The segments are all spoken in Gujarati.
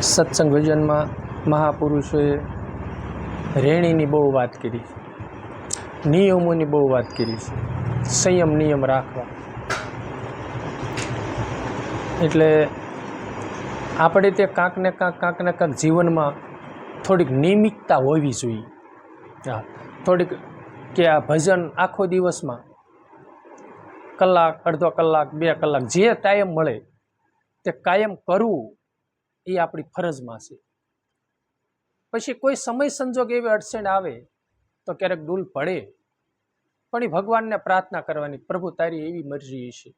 સત્સંગ ભજનમાં મહાપુરુષોએ રેણીની બહુ વાત કરી, નિયમોની બહુ વાત કરી છે, સંયમ નિયમ રાખવા. એટલે આપણે તે કાંક ને કાંક જીવનમાં થોડીક નિયમિતતા હોવી જોઈએ. હા, થોડીક કે આ ભજન આખો દિવસમાં કલાક, અડધો કલાક, 2 કલાક જે ટાઈમ મળે તે કાયમ કરવું એ આપણી ફરજમાં છે. પછી કોઈ સમય સંજોગ એવી અડચણ આવે તો ક્યારેક ડૂલ પડે, પણ એ ભગવાનને પ્રાર્થના કરવાની, પ્રભુ તારી એવી મરજી હશે,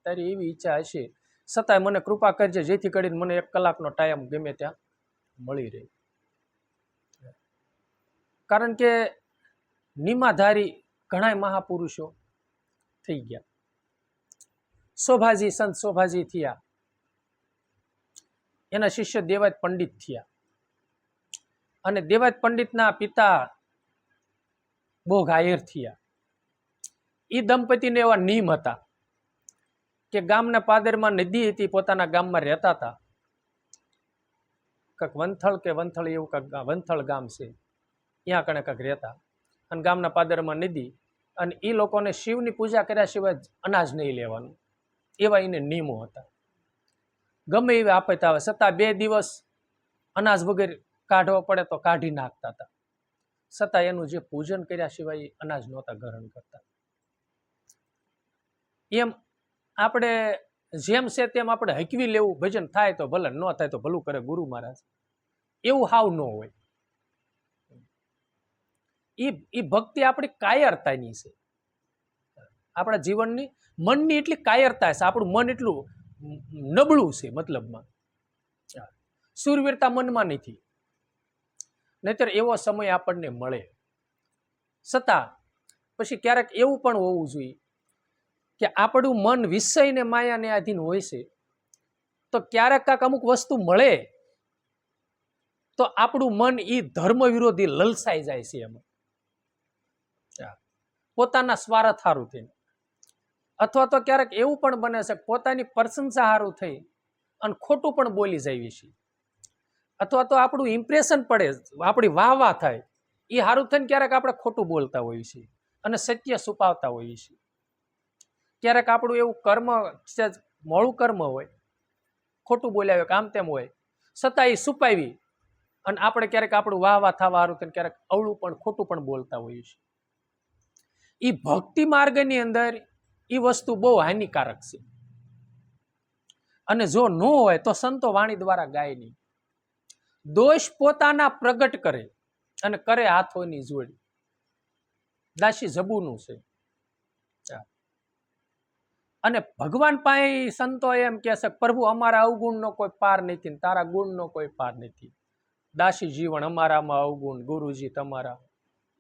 તારી એવી ઈચ્છા હશે, છતાંય મને કૃપા કરજે જેથી કરીને મને 1 કલાકનો ટાઈમ ગમે ત્યાં મળી રહે. કારણ કે નિમાધારી ઘણા મહાપુરુષો થઈ ગયા. શોભાજી, સંત શોભાજી થયા, એના શિષ્ય દેવાયત પંડિત થયા, અને દેવાયત પંડિતના પિતા બહુ ઘાયર થયા. એ દંપતીને એવા નિયમ હતા કે ગામના પાદરમાં નદી હતી, પોતાના ગામમાં રહેતા હતા. કંઈક વંથળ એવું કંઈક વંથળ ગામ છે, ત્યાં કણે કંઈક રહેતા, અને ગામના પાદરમાં નદી, અને એ લોકોને શિવની પૂજા કર્યા સિવાય અનાજ નહીં લેવાનું, એવા એને નિયમો હતા. ગમે એવી આફત આવે છતાં 2 દિવસ અનાજ વગર કાઢવો પડે તો કાઢી નાખતા હતા, છતાં એનું જે પૂજન કર્યા સિવાય અનાજ નહોતા ગ્રહણ કરતા. એમ આપણે જેમ છે તેમ આપણે હકવી લેવું, ભજન થાય તો ભલે, ન થાય તો ભલું કરે ગુરુ મહારાજ, એવું હાવ ન હોય. એ ભક્તિ આપણી કાયરતાની છે, આપણા જીવનની મનની એટલી કાયરતા છે, આપણું મન એટલું નબળું છે. મતલબમાં શૂરવીરતા મનમાં નથી, નહીતર એવો સમય આપણને મળે. છતાં પછી ક્યારેક એવું પણ હોવું જોઈએ કે આપણું મન વિષયને માયાને આધીન હોય છે, તો ક્યારેક કાંક અમુક વસ્તુ મળે તો આપણું મન એ ધર્મ વિરોધી લલસાઈ જાય છે એમાં, પોતાના સ્વાર્થ હારું થઈને. અથવા તો ક્યારેક એવું પણ બને છે પોતાની પ્રશંસા હારું થઈ અને ખોટું પણ બોલી જાય છે, અથવા તો આપણું ઇમ્પ્રેશન પડે, આપણી વાહ થાય, એ હારું થઈને ક્યારેક આપણે ખોટું બોલતા હોઈએ છીએ અને સત્ય છુપાવતા હોઈએ છીએ. ક્યારેક આપણું એવું કર્મ, મોડું કર્મ હોય, ખોટું બોલ્યા હોય, આમ તેમ હોય, છતાં એ છુપાવી અને આપણે ક્યારેક આપણું વાહ થવા હારું થઈને ક્યારેક અવળું પણ ખોટું પણ બોલતા હોઈએ છીએ. એ ભક્તિ માર્ગની અંદર એ વસ્તુ બહુ હાનિકારક છે. અને જો ન હોય તો સંતો વાણી દ્વારા ગાય નહીં. દોષ પોતાના પ્રગટ કરે અને કરે હાથોની જોડી, દાસી જબુનું છે. અને ભગવાન પાસે સંતો એમ કહે છે, પ્રભુ અમારા અવગુણનો કોઈ પાર નથી, તારા ગુણનો કોઈ પાર નથી. દાસી જીવન અમારામાં અવગુણ, ગુરુજી તમારા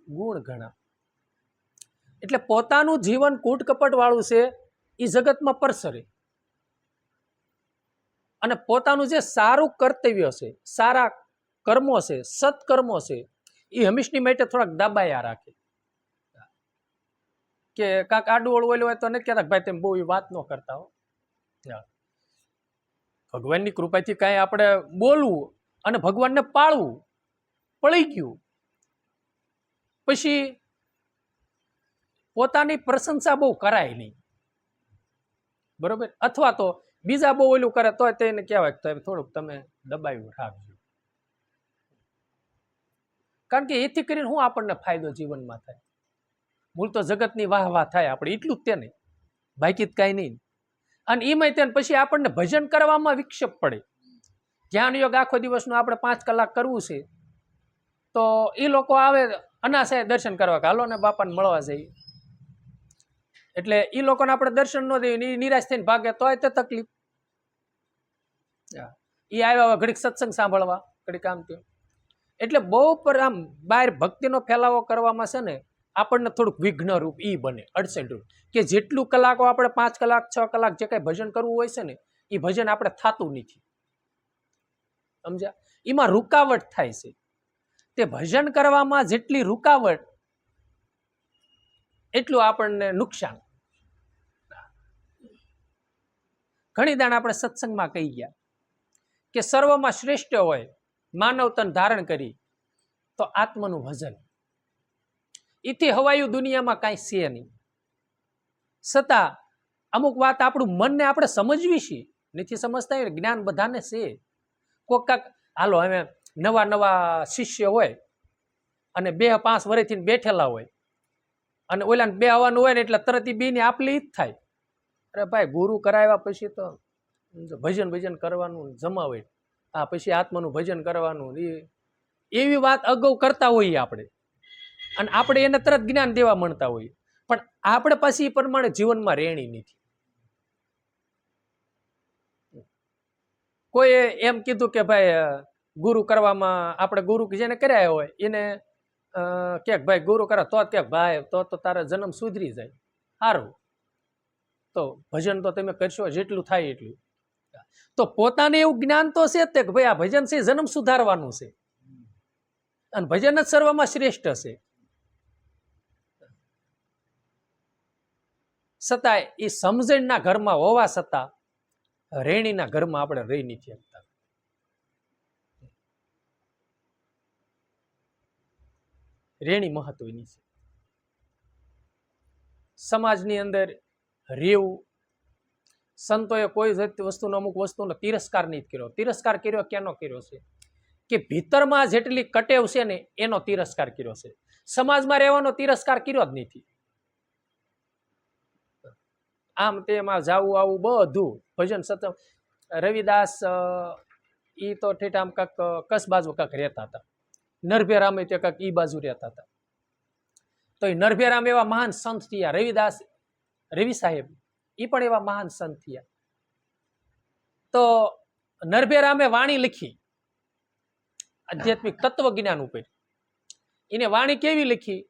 ગુણ ઘણા. એટલે પોતાનું જીવન કૂટ કપટ વાળું છે, એ જગતમાં પરસરે, અને પોતાનું જે સારું કર્તવ્ય છે, સારા કર્મો છે, સત્કર્મો છે, એ હંમેશની માટે થોડાક દબાયા રાખે. કે કાંક આડું ઓળું હોય તો નથી કહેતા ભાઈ તેમ બહુ એ વાત ન કરતા હો. ભગવાનની કૃપાથી કાંઈ આપણે બોલવું અને ભગવાનને પાળવું પડી ગયું, પછી પોતાની પ્રશંસા બહુ કરાય નહીં, બરોબર. અથવા તો બીજા બહુ ઓલું કરે તો તેને કહેવાય તો થોડુંક તમે દબાયું રાખજો. કારણ કે એથી કરીને શું આપણને ફાયદો જીવનમાં થાય? મૂળ તો જગતની વાહ થાય આપણે, એટલું જ તેને, બાકી કાંઈ નહીં. અને એમાં તેને પછી આપણને ભજન કરવામાં વિક્ષેપ પડે. ધ્યાન યોગ આખો દિવસનું આપણે 5 કલાક કરવું છે, તો એ લોકો આવે અનાસાએ દર્શન કરવા, હાલો ને બાપાને મળવા જઈએ, એટલે એ લોકોને આપણે દર્શન ન દઈએ, નિરાશ થઈને ભાગે તોય તે તકલીફ. એ આવ્યા ઘડીક સત્સંગ સાંભળવા, ઘડીક આમ થયું. એટલે બહુ પર આમ બહાર ભક્તિનો ફેલાવો કરવામાં છે ને, આપણને થોડુંક વિઘ્નરૂપ ઈ બને, અડચણરૂપ, કે જેટલું કલાકો આપણે 5 કલાક 6 કલાક જે કાંઈ ભજન કરવું હોય છે ને, એ ભજન આપણે થતું નથી. સમજ્યા? એમાં રૂકાવટ થાય છે. તે ભજન કરવામાં જેટલી રૂકાવટ એટલું આપણને નુકસાન. ઘણી દાણ આપણે સત્સંગમાં કહી ગયા કે સર્વમાં શ્રેષ્ઠ હોય, માનવ તન ધારણ કરી, તો આત્મનું ભજન. એથી હવાયું દુનિયામાં કાંઈ છે નહીં. છતાં અમુક વાત આપણું મનને આપણે સમજવી છીએ, નથી સમજતા. જ્ઞાન બધાને છે. કોક કાક હાલો હવે નવા નવા શિષ્ય હોય અને 2-5 વર્ષથી બેઠેલા હોય અને ઓલા બે આવવાનું હોય ને એટલે તરત બે ની આપલી જ થાય. અરે ભાઈ, ગુરુ કરાવ્યા પછી તો ભજન કરવાનું જમાવે, આ પછી આત્માનું ભજન કરવાનું, એવી વાત અગાઉ કરતા હોઈએ આપણે, અને આપણે એને તરત જ્ઞાન દેવા માંડતા હોઈએ. પણ આપણે પછી એ પ્રમાણે જીવનમાં રહેણી નથી. કોઈ એમ કીધું કે ભાઈ ગુરુ કરવામાં, આપણે ગુરુ જેને કર્યા હોય એને કે ભાઈ ગુરુ કરે તો કે ભાઈ તો તારા જન્મ સુધરી જાય. સારું, તો ભજન તો તમે કરશો જેટલું થાય એટલું. તો પોતાને એવું જ્ઞાન તો છે જ કે ભાઈ આ ભજન છે જન્મ સુધારવાનું છે, અને ભજન જ સર્વમાં શ્રેષ્ઠ છે. છતાં એ સમજણના ઘરમાં હોવા છતાં રેણીના ઘરમાં આપણે રહી નથી શકતા. રેણી મહત્વની છે. સમાજની અંદર રહેવું, સંતોએ કોઈ વસ્તુનો અમુક વસ્તુનો તિરસ્કાર નહીં કર્યો. તિરસ્કાર કર્યો કેનો કર્યો છે? કે ભીતરમાં જેટલી કટેવ છે ને એનો તિરસ્કાર કર્યો છે. સમાજમાં રહેવાનો તિરસ્કાર કર્યો જ નથી. આમ તેમાં જાવું આવું બધું ભજન સત્સંગ. રવિદાસ ઈ તો ઠેઠ આમ કાંક કચ્છ બાજુ કાંક રહેતા હતા. નરભેરામ તે કાંક ઈ બાજુ રહેતા હતા. તો એ નરભેરામ એવા મહાન સંત થયા. રવિદાસ, રવિ સાહેબ, એ પણ એવા મહાન સંત થયા. તો નરભેરામે વાણી લખી આધ્યાત્મિક તત્વજ્ઞાન ઉપર. એને વાણી કેવી લખી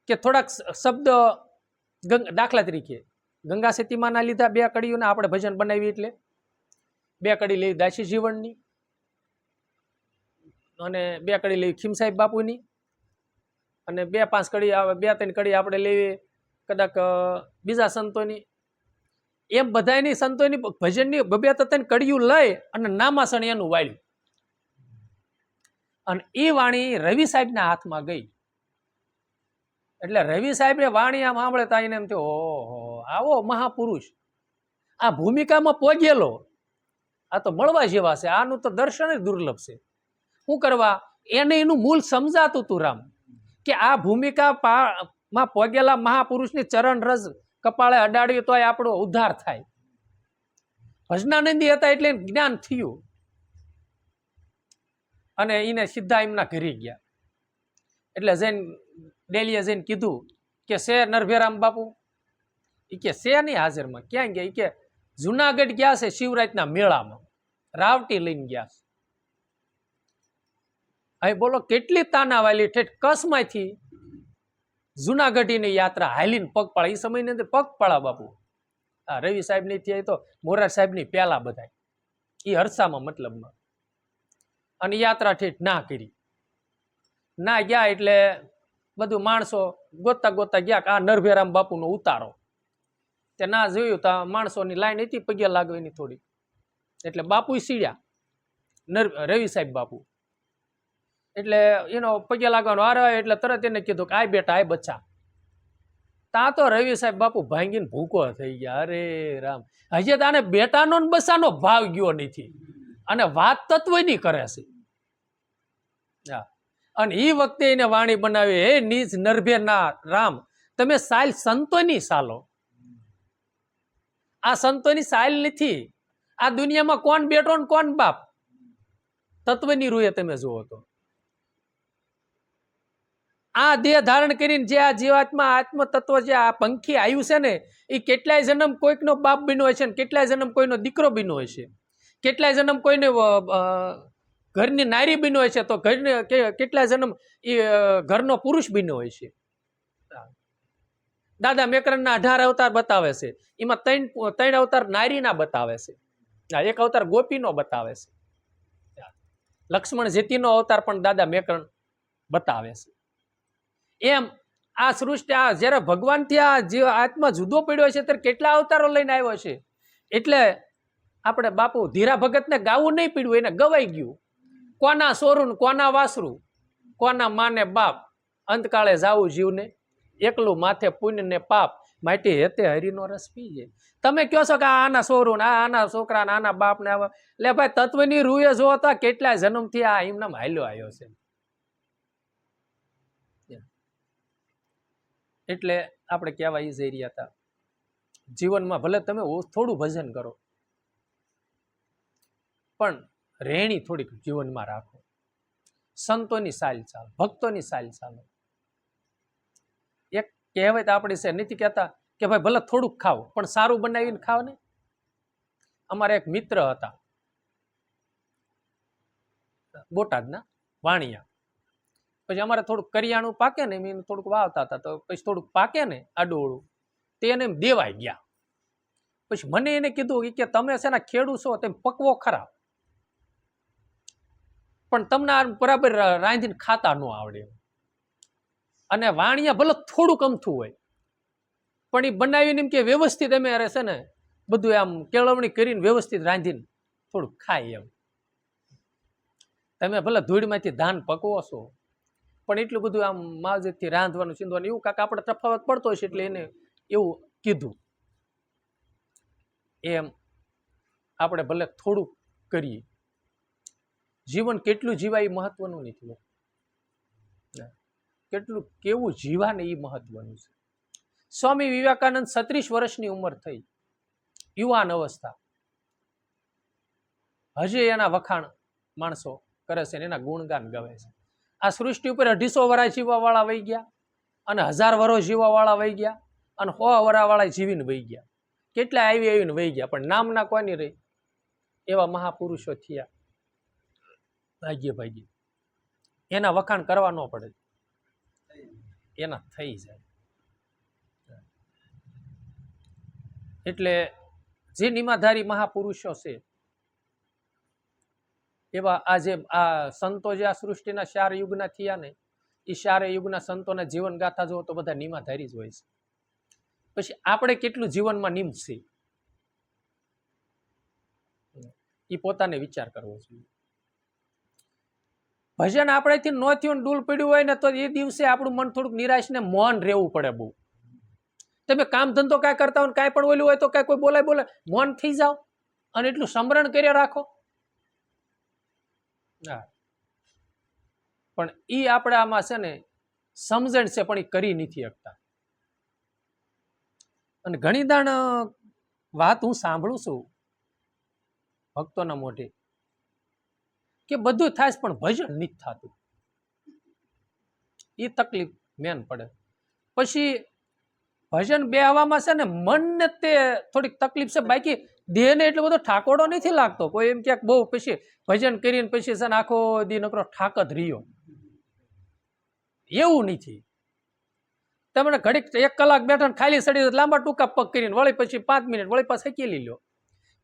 કે થોડાક શબ્દ, દાખલા તરીકે ગંગા સતીમાના લીધા 2 કડીઓના આપણે ભજન બનાવી, એટલે 2 કડી લઈ દાસી જીવનની, અને 2 કડી લઈ ખીમ સાહેબ બાપુની, અને 2-5 કડી 2-3 કડી આપણે લેવી કદાચ બીજા સંતોની. એમ બધાની સંતોની ભજનની 2-3 કડીયું લઈ અને નામાસણ એનું વાળ્યું. અને એ વાણી રવિ સાહેબના હાથમાં ગઈ. એટલે રવિ સાહેબને વાણી આમ સાંભળતા એને એમ થયો, ઓહો, આવો મહાપુરુષ આ ભૂમિકામાં પહોંચેલો, આ તો મળવા જેવા છે, આનું તો દર્શન જ દુર્લભ છે. શું કરવા? એને એનું મૂળ સમજાતું હતું રામ, કે આ ભૂમિકામાં પહોંચેલા મહાપુરુષની ચરણ રસ કપાળે અડાડ્યું તો આપણો ઉદ્ધાર થાય. ભજનાનંદી હતા એટલે જ્ઞાન થયું, અને એને સીધા એમના ઘરે ગયા. એટલે જઈને ડેલીએ જઈને કીધું કે છે નરભેરામ બાપુ? એ કે છે નહીં હાજરમાં. ક્યાં ગયા? એ કે જુનાગઢ ગયા છે શિવરાજના મેળામાં, રાવટી લઈને ગયા છે. હવે બોલો કેટલી તાના વાલી, ઠેઠ કચ્છમાંથી જુનાગઢની યાત્રા હાલીને પગપાળા. એ સમયની અંદર પગપાળા બાપુ. હા, રવિ સાહેબ ની થયા તો મોરાર સાહેબ ની પેલા બધા એ હરસામાં મતલબમાં. અને યાત્રા ઠેઠ ના કરી. ના ગયા એટલે બધું માણસો ગોતતા ગોતતા ગયા કે આ નરભેરામ બાપુનો ઉતારો. તે ના જોયું તો માણસોની લાઈન હતી પગે લાગવાની થોડી. એટલે બાપુ સીડ્યા, રવિ સાહેબ બાપુ. એટલે એનો પગે લાગવાનો આર એટલે તરત એને કીધું કે આય બેટા, આય બચ્ચા. ત્યાં તો રવિ સાહેબ બાપુ ભાંગીને ભૂકો થઈ ગયા. અરે રામ, હજી તાને બેટાનો ને બસાનો ભાવ ગયો નથી, અને વાત તત્વની કરે છે. અને એ વખતે એને વાણી બનાવી, હે નીચ નરભેર ના રામ, તમે સાલ સંતોની સાલો. આ સંતોની સાલ નથી. આ દુનિયામાં કોણ બેટો ને કોણ બાપ? તત્વની રૂએ તમે જુઓ તો. આ દેહ ધારણ કરીને જે આ જીવાત્મા આત્મ તત્વ જે આ પંખી આવ્યું છે ને, એ કેટલાય જન્મ કોઈકનો બાપ બન્યો હોય છે, ને કેટલાય જન્મ કોઈનો દીકરો બન્યો હોય છે, કેટલાય જન્મ કોઈને ઘરની નારી બન્યો હોય છે, તો કેટલાય જન્મ એ ઘરનો પુરુષ બન્યો હોય છે. દાદા મેકરણના 18 અવતાર બતાવે છે. એમાં 3 અવતાર નારીના બતાવે છે, 1 અવતાર ગોપીનો બતાવે છે. લક્ષ્મણ જેતીનો અવતાર પણ દાદા મેકરણ બતાવે છે. એમ આ સૃષ્ટિ, આ જયારે ભગવાનથી આ જે આત્મા જુદો પડ્યો છે ત્યારે કેટલા અવતારો લઈને આવ્યો છે. એટલે આપણે બાપુ ધીરા ભગતને ગાવું નહીં પીડ્યું, એને ગવાઈ ગયું. કોના સોરું કોના વાસરું, કોના માને બાપ, અંતકાળે જાવું જીવને, એકલું માથે પુણ્ય ને પાપ, માટી હેતે હરિનો રસ પીજે. તમે કહો છો કે આના સોરું આના છોકરા આના બાપ ને લે ભાઈ, તત્વની રૂએ જો હતા કેટલા જન્મથી આ એમનામ હાલ્યો આવ્યો છે. એટલે આપણે કહેવા એ જઈ રહ્યા હતા, જીવનમાં ભલે તમે થોડું ભજન કરો પણ રેણી થોડીક જીવનમાં રાખો. સંતોની ચાલ ચાલો, ભક્તોની ચાલ ચાલો. એક કહેવત આપણી છે, નથી કહેતા કે ભાઈ ભલે થોડુંક ખાવ પણ સારું બનાવીને ખાવ ને. અમારા એક મિત્ર હતા બોટાદના વાણિયા, પછી અમારે થોડુંક કરિયાણું પાકે ને એમ થોડુંક વાવતા હતા, તો પછી થોડુંક પાકે ને આડું તે એને દેવાઈ ગયા. પછી મને એને કીધું કે તમે છે ને ખેડૂત છો, તેમ પકવો ખરા પણ તમને બરાબર રાંધીને ખાતા ન આવડે. અને વાણિયા ભલે થોડુંક અમથું હોય પણ એ બનાવીને એમ કે વ્યવસ્થિત અમે છે ને બધું આમ કેળવણી કરીને વ્યવસ્થિત રાંધીને થોડુંક ખાય એમ. તમે ભલે ધૂળમાંથી ધાન પકવો છો પણ એટલું બધું આમ માવજતથી રાંધવાનું ચીંધવાનું એવું કાંક આપણે તફાવત પડતો હશે એટલે એને એવું કીધું. એમ આપણે ભલે થોડુંક કરીએ, જીવન કેટલું જીવાય એ મહત્વનું નથી, કેટલું કેવું જીવાને એ મહત્વનું છે. સ્વામી વિવેકાનંદ 36 વર્ષની ઉંમર થઈ, યુવાન અવસ્થા, હજી એના વખાણ માણસો કરે છે, એના ગુણગાન ગવે છે. આ સૃષ્ટિ ઉપર 250 વર્ષ જીવવા વાળા વહી ગયા અને 1000 વર્ષ જીવવા વાળા વહી ગયા અને 100 વર્ષ વાળા જીવીને વહી ગયા. કેટલા આવીને વહી ગયા પણ નામના કોની રહી. એવા મહાપુરુષો થયા ભાગ્ય ભાગ્ય. એના વખાણ કરવા ન પડે, એના થઈ જાય. એટલે જે નિમાધારી મહાપુરુષો છે એવા આજે આ સંતો જે આ સૃષ્ટિના 4 યુગના થયા ને, એ 4 યુગના સંતોના જીવન ગાથા જુઓ તો બધા નિમાધારી જ હોય છે. પછી આપણે કેટલું જીવનમાં નિમશે એ પોતાને વિચાર કરવો જોઈએ. ભજન આપણેથી ન થયું ડૂલ પડ્યું હોય ને તો એ દિવસે આપણું મન થોડુંક નિરાશ ને મૌન રહેવું પડે. બહુ તમે કામ ધંધો કાંઈ કરતા હોય કાંઈ પણ ઓલું હોય તો કાંઈ કોઈ બોલાય મૌન થઈ જાઓ અને એટલું સમરણ કરી રાખો. પણ એ આપણે આમાં છે ને સમજણ છે પણ એ કરી નથી શકતા. અને ઘણી દાણ વાત હું સાંભળું છું ભક્તોના મોઢે કે બધું થાય પણ ભજન નથી થતું. એ તકલીફ મેન પડે. પછી ભજન બેહવામાં છે ને મનને તે થોડીક તકલીફ છે, બાકી દેહને એટલો બધો ઠાકોડો નથી લાગતો. કોઈ એમ ક્યાંક બહુ પછી ભજન કરીને પછી છે ને આખો દી નકરો ઠાક જ રહ્યો, એવું નથી. તમને ઘડીક 1 કલાક બેઠા ખાલી સડી લાંબા ટૂંકા પગ કરીને વળી પછી 5 મિનિટ વળી પાછા કેલી લો.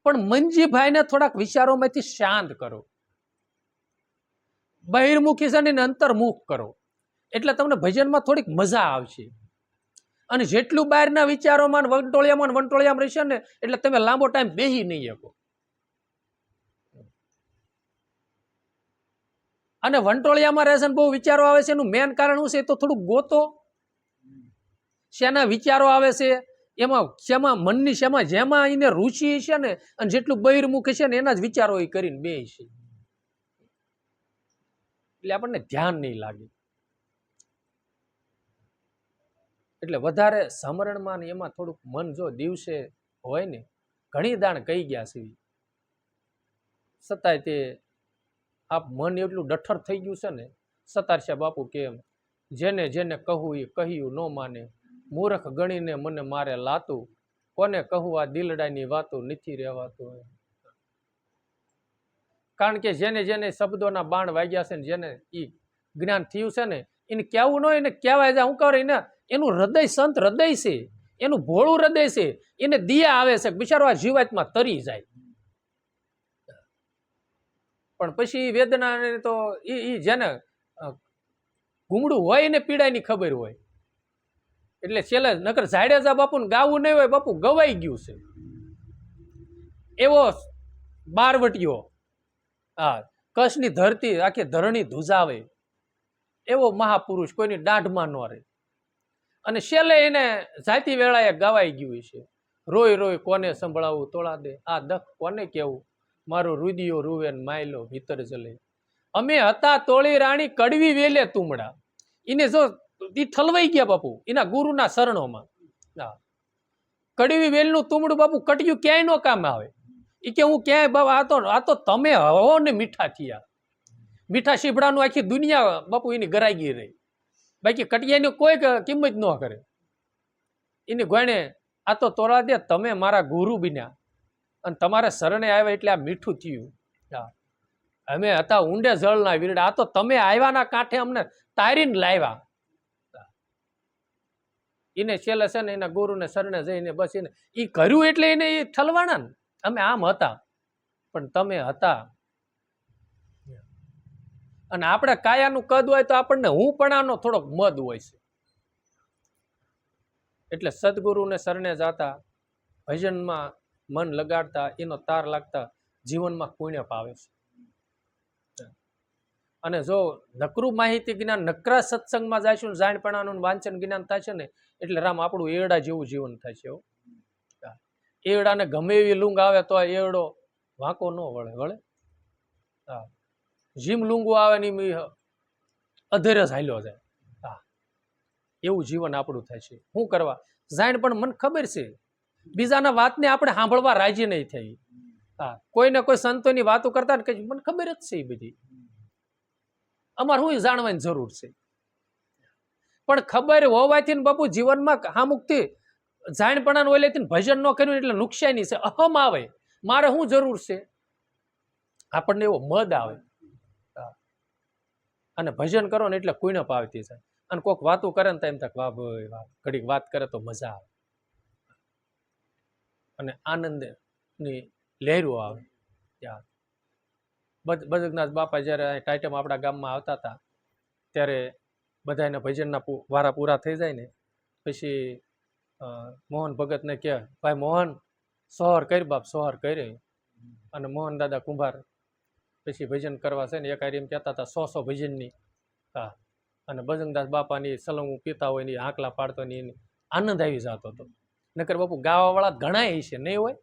પણ મંજીભાઈને થોડાક વિચારોમાંથી શાંત કરો, બહિર્મુખી છે ને અંતર્મુખ કરો, એટલે તમને ભજનમાં થોડીક મજા આવશે. અને જેટલું બહારના વિચારોમાં વંટોળિયામાં રહેશે ને એટલે તમે લાંબો ટાઈમ બેહી નહીં શકો. અને વંટોળિયામાં રહેશે ને બહુ વિચારો આવે છે, એનું મેન કારણ શું છે તો થોડુંક ગોતો. શેના વિચારો આવે છે એમાં, શેમાં મનની શેમાં જેમાં એને રુચિ છે ને અને જેટલું બહિર્મુખ છે ને એના જ વિચારો એ કરીને બે છે, એટલે આપણને ધ્યાન નહીં લાગે. એટલે વધારે સમરણમાં ને એમાં થોડુંક મન જો દિવસે હોય ને, ઘણી દાણ કહી ગયા છે છતાંય તે આપ મન એટલું ડઠર થઈ ગયું છે ને. સતારશા બાપુ કેમ જેને જેને કહું એ કહ્યું ન માને, મૂર્ખ ગણીને મને મારે લાતું, કોને કહું આ દિલડાની વાતો નથી રહેવાતું. કારણ કે જેને જેને શબ્દોના બાણ વાગ્યા છે ને જેને એ જ્ઞાન થયું છે ને એને કહેવું ન હોય ને કહેવાય જાય. હું કહું એને એનું હૃદય સંત હૃદય છે, એનું ભોળું હૃદય છે, એને દિયા આવે છે, બિચારો આ જીવાતમાં તરી જાય. પણ પછી વેદના તો એ જેને ગુમડું હોય એને પીડાની ખબર હોય. એટલે છેલ્લે નકર જાડેજા બાપુને ગાવું નહીં હોય, બાપુ ગવાઈ ગયું છે. એવો બારવટીયો, હા, કચ્છની ધરતી આખી ધરણી ધુજાવે એવો મહાપુરુષ કોઈની દાઢમાં ન રહે. અને છેલ્લે એને જાતિ વેળાએ ગવાઈ ગયું છે, રોય રોય કોને સંભળાવું તોળા દે, આ દખ કોને કેવું, મારો રુદિયો રૂવે ને માયલો ભીતર જલે. અમે હતા તોળી રાણી કડવી વેલે તુમડા. એને જો ઈ ઠલવાઈ ગયા બાપુ એના ગુરુના શરણોમાં. હા, કડવી વેલનું તુમડું બાપુ કટિયું ક્યાંય નો કામ આવે. એ કે હું ક્યાંય બાબા આ તો તમે હો ને મીઠા થયા. મીઠા શીભડાનું આખી દુનિયા બાપુ એની ગરાગી રહી, બાકી કટિયાની કોઈ કિંમત ન કરે. એની ગોણે આ તો તોરા દે, તમે મારા ગુરુ બન્યા અને તમારે શરણે આવ્યા એટલે આ મીઠું થયું. હા, અમે હતા ઊંડે જળના વીરડા, આ તો તમે આવ્યાના કાંઠે અમને તારીને લાવ્યા. એને છેલ્લે છે ને એના ગુરુને શરણે જઈને બસ એને એ કર્યું એટલે એને એ ઠલવાના ને, અમે આમ હતા પણ તમે હતા. અને આપણે કાયાનું કદ હોય તો આપણને હું પણ આનો થોડોક મદ હોય છે. એટલે સદગુરુને શરણે જાતા, ભજનમાં મન લગાડતા, એનો તાર લાગતા જીવનમાં પુણ્ય પાવે છે. અને જો નકરું માહિતી જ્ઞાન નકરા સત્સંગમાં જઈશું ને જાણપણાનું વાંચન જ્ઞાન થાય છે ને એટલે રામ આપણું એવડા જેવું જીવન થાય છે. એવડાને ગમે એવી લૂંગ આવે તો એવડો વાંકો ન વળે. હા, જીમ લૂંગો આવે ને અધેરસ હાલ્યો જાય. હા, એવું જીવન આપણું થાય છે. શું કરવા જાણ પણ મને ખબર છે, બીજાના વાતને આપણે સાંભળવા રાજી નહીં થઈ. હા, કોઈને કોઈ સંતોની વાતો કરતા ને મને ખબર જ છે એ બધી, અમારે શું જાણવાની જરૂર છે. પણ ખબર હોવાથી ને બાપુ જીવનમાં હામુકથી જાણપણા ઓલેથી ભજન ન કર્યું એટલે નુકસાની છે, અહમ આવે. મારે શું જરૂર છે, આપણને એવો મદ આવે. અને ભજન કરો ને એટલે કુણપ આવતી જાય. અને કોઈક વાતો કરે ને તો એમ તક વાહ ભાઈ વાહ, ઘડીક વાત કરે તો મજા આવે અને આનંદની લહેરો આવે. ત્યાં બજગનાથ બાપા જ્યારે ટાઈટમ આપણા ગામમાં આવતા હતા ત્યારે બધાને ભજનના વારા પૂરા થઈ જાય ને પછી મોહન ભગતને કહે, ભાઈ મોહન સોહર કરી બાપ, સોહર કરી. અને મોહન દાદા કુંભાર પછી ભજન કરવા છે ને એક એમ કહેતા હતા 100 ભજનની. હા, અને બજરંગદાસ બાપાની સલંગું પીતા હોય ને આંકલા પાડતો ને એની આનંદ આવી જતો હતો. નકર બાપુ ગાવાવાળા ઘણા છે નહીં હોય,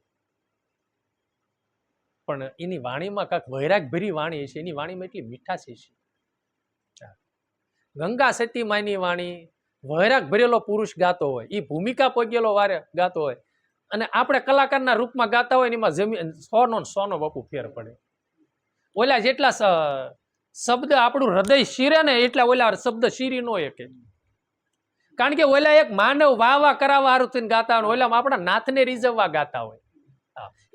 પણ એની વાણીમાં કાંક વૈરાગ ભરી વાણી છે, એની વાણીમાં એટલી મીઠાશ છે. ગંગા સતી માની વાણી વૈરાગ ભરેલો પુરુષ ગાતો હોય, એ ભૂમિકા પોગેલો વારે ગાતો હોય, અને આપણે કલાકારના રૂપમાં ગાતા હોય ને એમાં જમીન સોનો બાપુ ફેર પડે. ઓલા જેટલા શબ્દ આપણું હૃદય શીરે ને એટલા ઓલા શબ્દ શીરી નો એકે. કારણ કે ઓલા એક માનવ વાહ કરાવવા હારું થઈને ગાતા હોય, ઓલામાં આપણા નાથને રીઝવવા ગાતા હોય.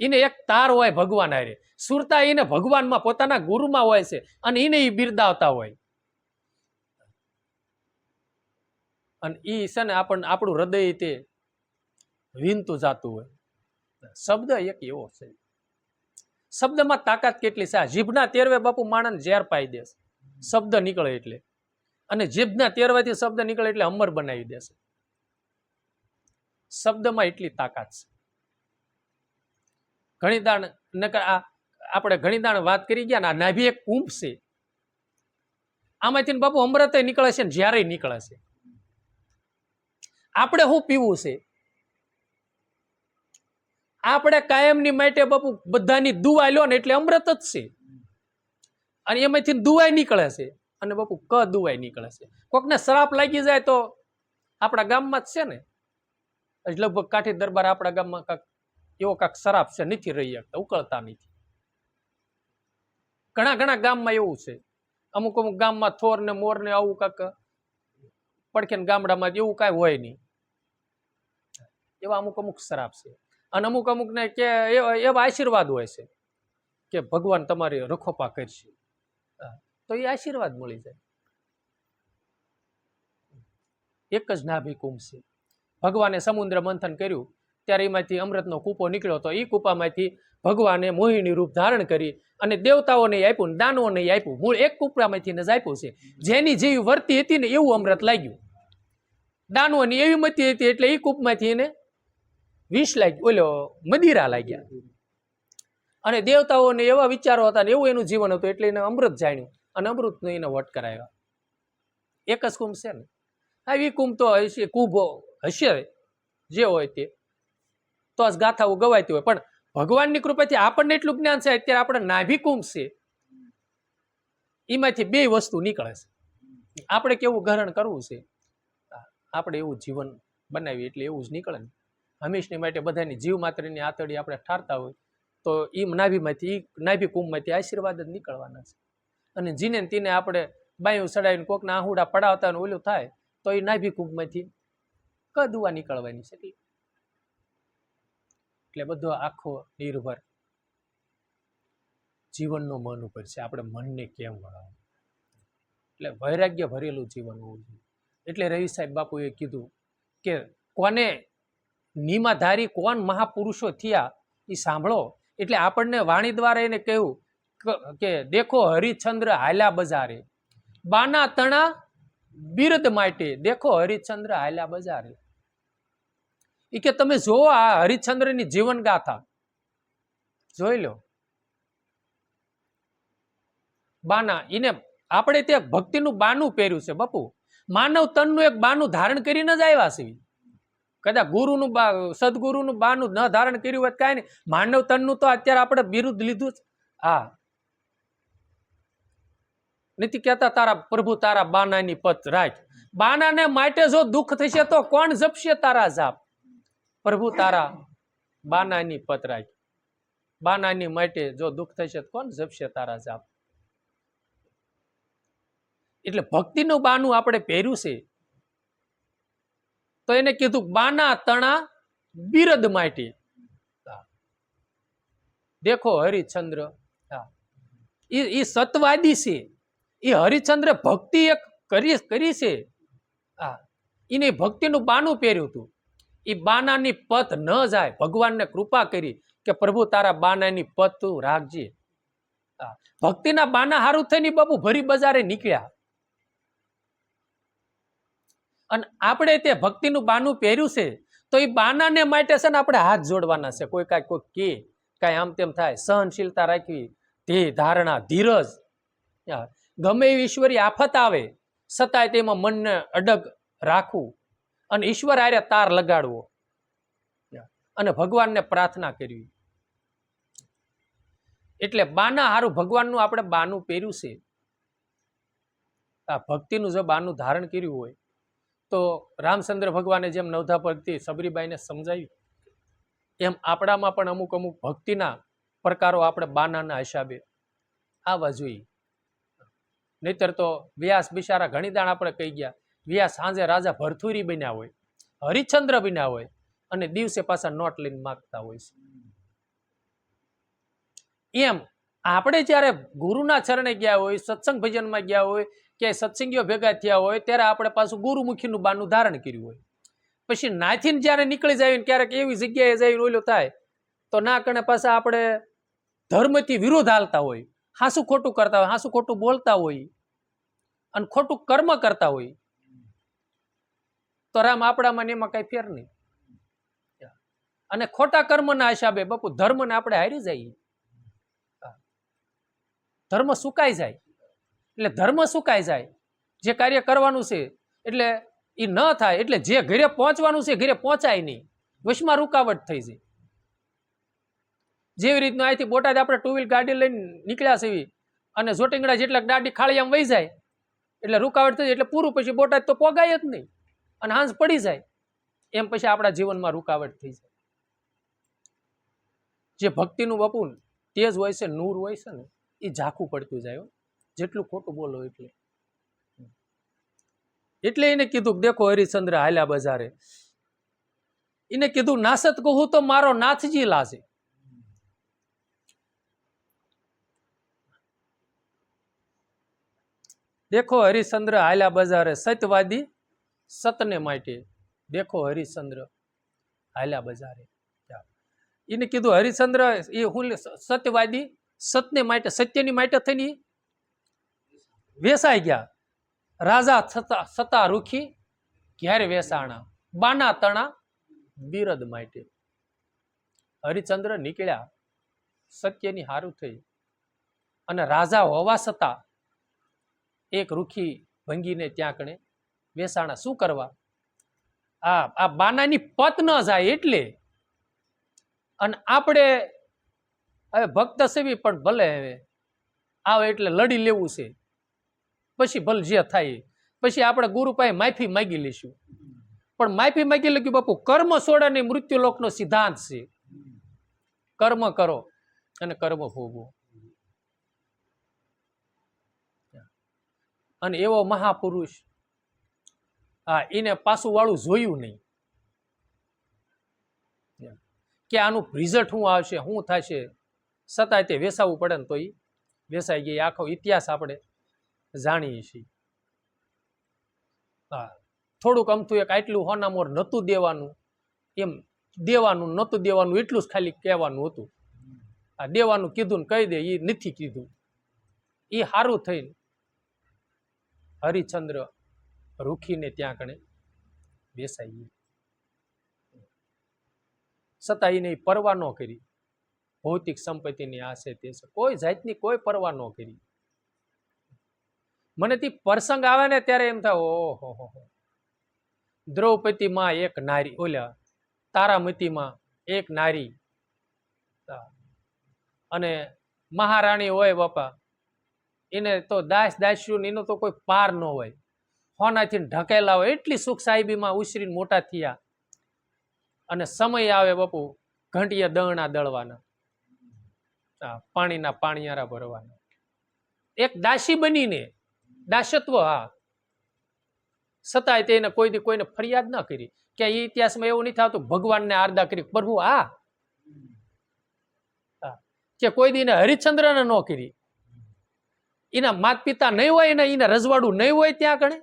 એને એક તાર હોય ભગવાન હારે, સુરતા એને ભગવાનમાં પોતાના ગુરુમાં હોય છે અને એને એ બિરદાવતા હોય. અને ઈ છે ને આપણું હૃદય તે વીનતું જાતું હોય. શબ્દ એક એવો છે, શબ્દમાં તાકાત કેટલી છે. જીભના તેરવે બાપુ માણસ ઝેર પાઈ દેશે શબ્દ નીકળે એટલે, અને જીભના તેરવાથી શબ્દ નીકળે એટલે અમર બનાવી દેશે. શબ્દમાં એટલી તાકાત છે. ઘણી દાણ નકર આપણે ઘણી દાણ વાત કરી ગયા ને, આ નાભી એક કુંભ છે, આમાંથી બાપુ અમૃત નીકળે છે ને જ્યારે નીકળે છે. આપણે શું પીવું છે? આપણે કાયમની માટે બાપુ બધાની દુઆ લો ને એટલે અમૃત જ છે, અને એમાંથી દુઆ નીકળે છે. અને બાપુ દુઆ નીકળે છે. કોકને શ્રાપ લાગી જાય તો આપણા ગામમાં જ છે ને, લગભગ કાઠી દરબાર આપણા ગામમાં કાંક એવો કાંક શરાપ છે, નથી રહી શકતા, ઉકળતા નથી. ઘણા ગામમાં એવું છે. અમુક ગામમાં થોર ને મોર ને આવું કાંક પડખે ગામડામાં એવું કાંઈ હોય નહીં, એવા અમુક શરાપ છે. અને અમુક ને કે એવા આશીર્વાદ હોય છે કે ભગવાન તમારી રખોપા કરશે, તો એ આશીર્વાદ મળી જાય. એક જ નાભી કુંભ છે. ભગવાને સમુદ્ર મંથન કર્યું ત્યારે એમાંથી અમૃતનો કૂપો નીકળ્યો હતો. એ કૂપામાંથી ભગવાને મોહિની રૂપ ધારણ કરી અને દેવતાઓને આપ્યું ને દાનવોને આપ્યું. મૂળ એક કૂપડામાંથી જ આપ્યું છે. જેની જેવી વર્તી હતી ને એવું અમૃત લાગ્યું. દાનવોની એવી મતી હતી એટલે એ કૂપમાંથી એને વિષ લાગ્યું, ઓલો મદિરા લાગ્યા. અને દેવતાઓને એવા વિચારો હતા ને એવું એનું જીવન હતું એટલે એને અમૃત જાણ્યું અને અમૃતનું એને વટ કરાવ્યા. એક જ કુંભ છે ને, આવી કુંભ તો હશે, કુંભો હશે જે હોય તે, તો જ ગાથાઓ ગવાતી હોય. પણ ભગવાનની કૃપાથી આપણને એટલું જ્ઞાન છે, અત્યારે આપણે નાભી કુંભ છે, એમાંથી બે વસ્તુ નીકળે છે. આપણે કેવું ગ્રહણ કરવું છે, આપણે એવું જીવન બનાવીએ એટલે એવું જ નીકળે ને. હંમેશની માટે બધાની જીવ માત્રની આતડી આપણે ઠારતા હોય તો એ નાભીમાંથી, નાભી કુંભમાંથી આશીર્વાદ જ નીકળવાના છે. અને જીને તીને આપણે બાયું સડાવીને કોકના આહુડા પડાવતા ને ઓલું થાય તો એ નાભી કુંભમાંથી કદુવા નીકળવાની છે. એટલે બધો આખો નિર્ભર જીવનનો મન ઉપર છે, આપણે મનને કેમ વળાવવું. એટલે વૈરાગ્ય ભરેલું જીવન હોવું જોઈએ. એટલે રવિ સાહેબ બાપુએ કીધું કે કોને નિમાધારી કોણ મહાપુરુષો થયા એ સાંભળો. એટલે આપણને વાણી દ્વારા એને કહ્યું કે દેખો હરિશ્ચંદ્ર હાલ્યા બજારે, બાના તણા બિરદ માટે, દેખો હરિશ્ચંદ્ર હાલ્યા બજારે. એ કે તમે જોવો આ હરિશ્ચંદ્રની જીવન ગાથા જોઈ લો. બાના એને આપણે ત્યાં ભક્તિનું બાનું પહેર્યું છે બાપુ. માનવ તનનું એક બાનું ધારણ કરીને જ આવ્યા છે. કદાચ ગુરુનું સદગુરુનું બાનું ન ધારણ કર્યું હોય કાંઈ નહીં, માનવ તનનું તો અત્યારે આપણે બિરુદ લીધું જ. હા, નથી કહેતા તારા પ્રભુ તારા બાનાની પત રાખ, બાનાને માટે જો દુઃખ થશે તો કોણ જપશે તારા જાપ. પ્રભુ તારા બાનાની પત રાખ, બાનાની માટે જો દુઃખ થશે તો કોણ જપશે તારા જાપ. એટલે ભક્તિનું બાનું આપણે પહેર્યું છે તો એને કીધું બાના તણા બિરદ માટે, દેખો હરિશ્ચંદ્ર. એ સતવાદી છે, એ હરિશ્ચંદ્ર ભક્તિ એક કરી છે. એને ભક્તિનું બાનું પહેર્યું હતું. એ બાનાની પત ન જાય, ભગવાનને કૃપા કરી કે પ્રભુ તારા બાનાની પત તું રાખજે. ભક્તિના બાના હારું થઈને બાપુ ભરી બજારે નીકળ્યા. અને આપણે તે ભક્તિનું બાનું પહેર્યું છે તો એ બાનાને માટે છે ને આપણે હાથ જોડવાના છે. કોઈ કાંઈ કોઈ કે કાંઈ આમ તેમ થાય, સહનશીલતા રાખવી, તે ધારણા, ધીરજ. ગમે એવી ઈશ્વરી આફત આવે છતાંય તેમાં મનને અડગ રાખવું અને ઈશ્વર હારે તાર લગાડવો અને ભગવાનને પ્રાર્થના કરવી. એટલે બાના હારું ભગવાનનું આપણે બાનું પહેર્યું છે. આ ભક્તિનું જો બાનું ધારણ કર્યું હોય તો રામચંદ્ર ભગવાને જેમ નવધા ભક્તિ સબરીબાઈને સમજાવી એમ આપણામાં પણ અમુક અમુક ભક્તિના પ્રકારો આપણે બાનાના હિસાબે આવવા જોઈએ. નહીતર તો વ્યાસ બિચારા ઘણી દાણ આપણે કહી ગયા, વ્યાસ સાંજે રાજા ભરથુરી બન્યા હોય, હરિશ્ચંદ્ર બન્યા હોય અને દિવસે પાછા નોટ લઈને માગતા હોય છે. એમ આપણે જ્યારે ગુરુના ચરણે ગયા હોય, સત્સંગ ભજનમાં ગયા હોય, ક્યાંય સત્સંગીઓ ભેગા થયા હોય ત્યારે આપણે પાછું ગુરુમુખીનું બાનું ધારણ કર્યું હોય. પછી નાથીને જ્યારે નીકળી જાય ક્યારેક એવી જગ્યાએ જઈને ઓલો થાય તો ના કણે પાછા આપણે ધર્મથી વિરોધ હાલતા હોય, હાસું ખોટું કરતા હોય, હાસું ખોટું બોલતા હોય અને ખોટું કર્મ કરતા હોય તો રામ આપણામાં એમાં કઈ ફેર નહીં. અને ખોટા કર્મના હિસાબે બાપુ ધર્મને આપણે હારી જઈએ, ધર્મ સુકાઈ જાય. એટલે ધર્મ સુકાઈ જાય, જે કાર્ય કરવાનું છે એટલે એ ન થાય, એટલે જે ઘરે પહોંચવાનું છે ઘરે પહોંચાય નહીં, વશમાં રૂકાવટ થઈ જાય. જેવી રીતનું અહીંથી બોટાદ આપણે ટુ વ્હીલ ગાડી લઈને નીકળ્યા છે અને જોટીંગડા જેટલા ગાડી ખાળિયામાં વહી જાય એટલે રૂકાવટ થઈ જાય એટલે પૂરું, પછી બોટાદ તો પોગાય જ નહીં અને હાંસ પડી જાય. એમ પછી આપણા જીવનમાં રૂકાવટ થઈ જાય. જે ભક્તિનું બપુન તેજ હોય છે, નૂર હોય છે ને, એ ઝાંખું પડતું જાય. જેટલું ખોટું બોલો એટલે એને કીધું દેખો હરિશ્ચંદ્ર હાલ્યા બજારે. એને કીધું નાસત કહું તો મારો નાથજી લાજે. દેખો હરિશ્ચંદ્ર હાલ્યા બજારે, સત્યવાદી સતને માટે, દેખો હરિશ્ચંદ્ર હાલ્યા બજારે. એને કીધું હરિશ્ચંદ્ર એ હું સત્યવાદી સતને માટે, સત્યની માટે થઈને વેસાઈ ગયા. રાજા સતા રૂખી ક્યારે વેસાણા, બાના તણા બિરદ માટે. હરિશ્ચંદ્ર નીકળ્યા સત્યની હારું થઈ અને રાજા હોવા છતાં એક રૂખી ભંગીને ત્યાં કણે વેસાણા શું કરવા? આ બાનાની પત ન જાય એટલે. અને આપણે હવે ભક્ત સેવી પણ ભલે હવે આવે એટલે લડી લેવું છે, પછી ભલે જે થાય પછી આપણે ગુરુ પાસે માફી માગી લઈશું. પણ માફી માગી લખ્યું બાપુ કર્મ છોડવાની મૃત્યુલોકનો સિદ્ધાંત છે. કર્મ કરો અને કર્મ ભોગવો. અને એવો મહાપુરુષ એને પાછું વાળું જોયું નહીં કે આનું રિઝલ્ટ શું આવશે, શું થશે, છતાંય તે વેસાવવું પડે ને તો એ વેસાઈ ગઈ. આખો ઇતિહાસ આપણે જાણીએ છીએ. થોડુંક અમથું એક આટલું હોનામોર નહોતું દેવાનું, એમ દેવાનું નહોતું દેવાનું એટલું જ ખાલી કહેવાનું હતું. આ દેવાનું કીધું ને કહી દે એ નથી કીધું. એ સારું થઈને હરિચંદ્ર રૂખીને ત્યાં કણે બેસાઈ ગઈ. છતાં એને પરવા ન કરી. ભૌતિક સંપત્તિની આ છે તે છે, કોઈ જાતની કોઈ પરવા ન કરી. મને તે પ્રસંગ આવે ને ત્યારે એમ થાય ઓહો, દ્રૌપદીમાં એક નારી, ઓલા તારામતીમાં એક નારી, અને મહારાણી હોય બાપા, એને તો દાસ્યું એનો તો કોઈ પાર ન હોય. હોનાથી ઢકેલા હોય, એટલી સુખ સાહેબીમાં ઉછરીને મોટા થયા. અને સમય આવે બાપુ ઘંટીએ દળના દળવાના, પાણીના પાણીયારા ભરવાના. એક દાસી બનીને દાસત્વ, છતાંય તેને કોઈને ફરિયાદ ન કરી. કે એ ઇતિહાસમાં એવું નહીં થતું ભગવાનને આરદા કરી પ્રભુ કે કોઈ દીને હરિશ્ચંદ્રને ન કરી. એના માતા પિતા નહીં હોય ને એના રજવાડું નહીં હોય ત્યાં કણે.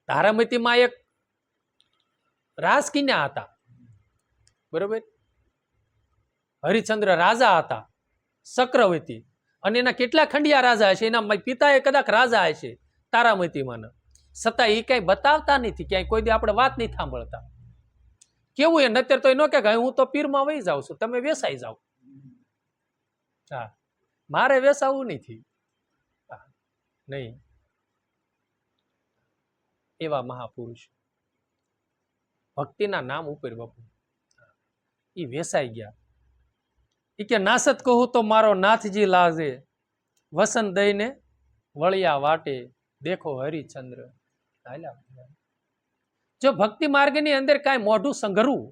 તારામતીમાં એક રાજકન્યા હતા, બરોબર. હરિશ્ચંદ્ર રાજા હતા, ચક્રવર્તી, અને એના કેટલા ખંડિયા રાજા હશે, એના પિતા એ કદાચ રાજા હશે તારામતીમાં. છતાં એ કઈ બતાવતા નથી, ક્યાંય કોઈ દી આપણે વાત નહીં સાંભળતા. કેવું એ નતર તો એ ન કે હું તો પીરમાં વહી જાઉં છું, તમે વેસાઈ જાઓ. મારે વેસાવું નથી નહીં. એવા મહાપુરુષ ભક્તિના નામ ઉપર બાપુ એ વેસાઈ ગયા. એ કે નાસત કહું તો મારો નાથજી લાજે, વસન દઈને વળિયા વાટે દેખો હરિચંદ્ર. જો ભક્તિ માર્ગની અંદર કાંઈ મોઢું સંઘરવું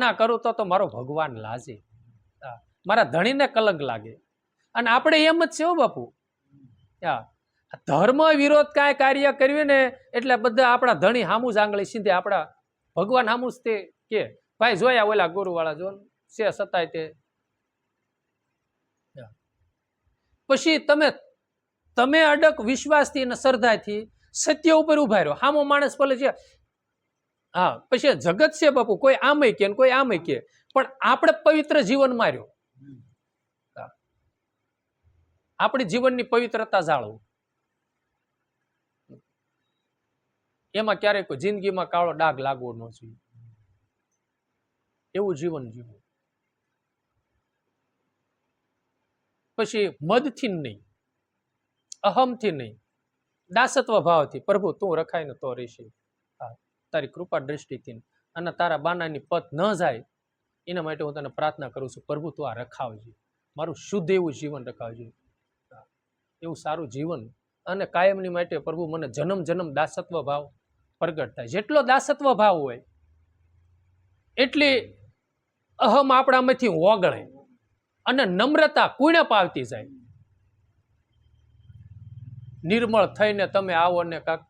ના કરું તો મારો ભગવાન લાજે, મારા ધણીને કલંક લાગે. અને આપણે એમ જ છે હો બાપુ, ધર્મ વિરોધ કાંઈ કાર્ય કર્યું ને એટલે બધા આપણા ધણી હામું જ આંગળી સીધે આપણા ભગવાન હામું જ તે કે ભાઈ જોયા ઓલા ગુરુવાળા જો છે, છતાંય તે. પછી તમે અડક વિશ્વાસથી અને શ્રદ્ધાથી સત્ય ઉપર ઉભા રહ્યો. હામો માણસ ભલે છે, પછી જગત છે બાપુ, કોઈ આમય કે કોઈ આમય કે, પણ આપણે પવિત્ર જીવન માર્યો. આપણી જીવનની પવિત્રતા જાળવું, એમાં ક્યારેક જિંદગીમાં કાળો ડાઘ લાગવો ન જોઈએ. એવું જીવન જીવવું. પછી મદથી નહીં, અહમથી નહીં, દાસત્વ ભાવથી પ્રભુ તું રખાય ને તો રહેશે. તારી કૃપા દ્રષ્ટિથી અને તારા બાનાની પત ન જાય એના માટે હું તને પ્રાર્થના કરું છું. પ્રભુ તું આ રખાવજે, મારું શુદ્ધ એવું જીવન રખાવજે, એવું સારું જીવન. અને કાયમની માટે પ્રભુ મને જન્મ જન્મ દાસત્વ ભાવ પ્રગટ થાય. જેટલો દાસત્વ ભાવ હોય એટલી અહમ આપણામાંથી ઓગળે અને નમ્રતા કુણે પાવતી જાય. નિર્મળ થઈને તમે આવો ને કાક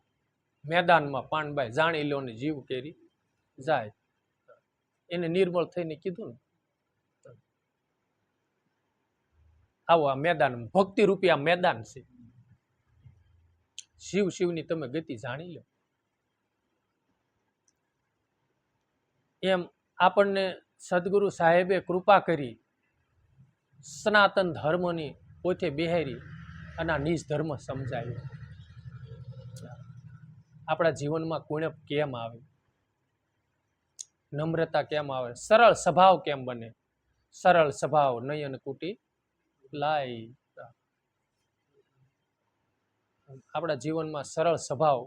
મેદાનમાં પાનબાઈ જાણી લો ને જીવ કેરી જાય. એને નિર્મળ થઈને કીધું ને આવો આ મેદાન, ભક્તિ રૂપી આ મેદાન છે. શિવની તમે ગતિ જાણી લો. એમ આપણને સદગુરુ સાહેબે કૃપા કરી સનાતન ધર્મની પોતે બિહારી અને આ નિજ ધર્મ સમજાયો. આપણા જીવનમાં કુણપ કેમ આવે, નમ્રતા કેમ આવે, સરળ સ્વભાવ કેમ બને, સરળ સ્વભાવ નયન કુટી લાઈ. આપણા જીવનમાં સરળ સ્વભાવ,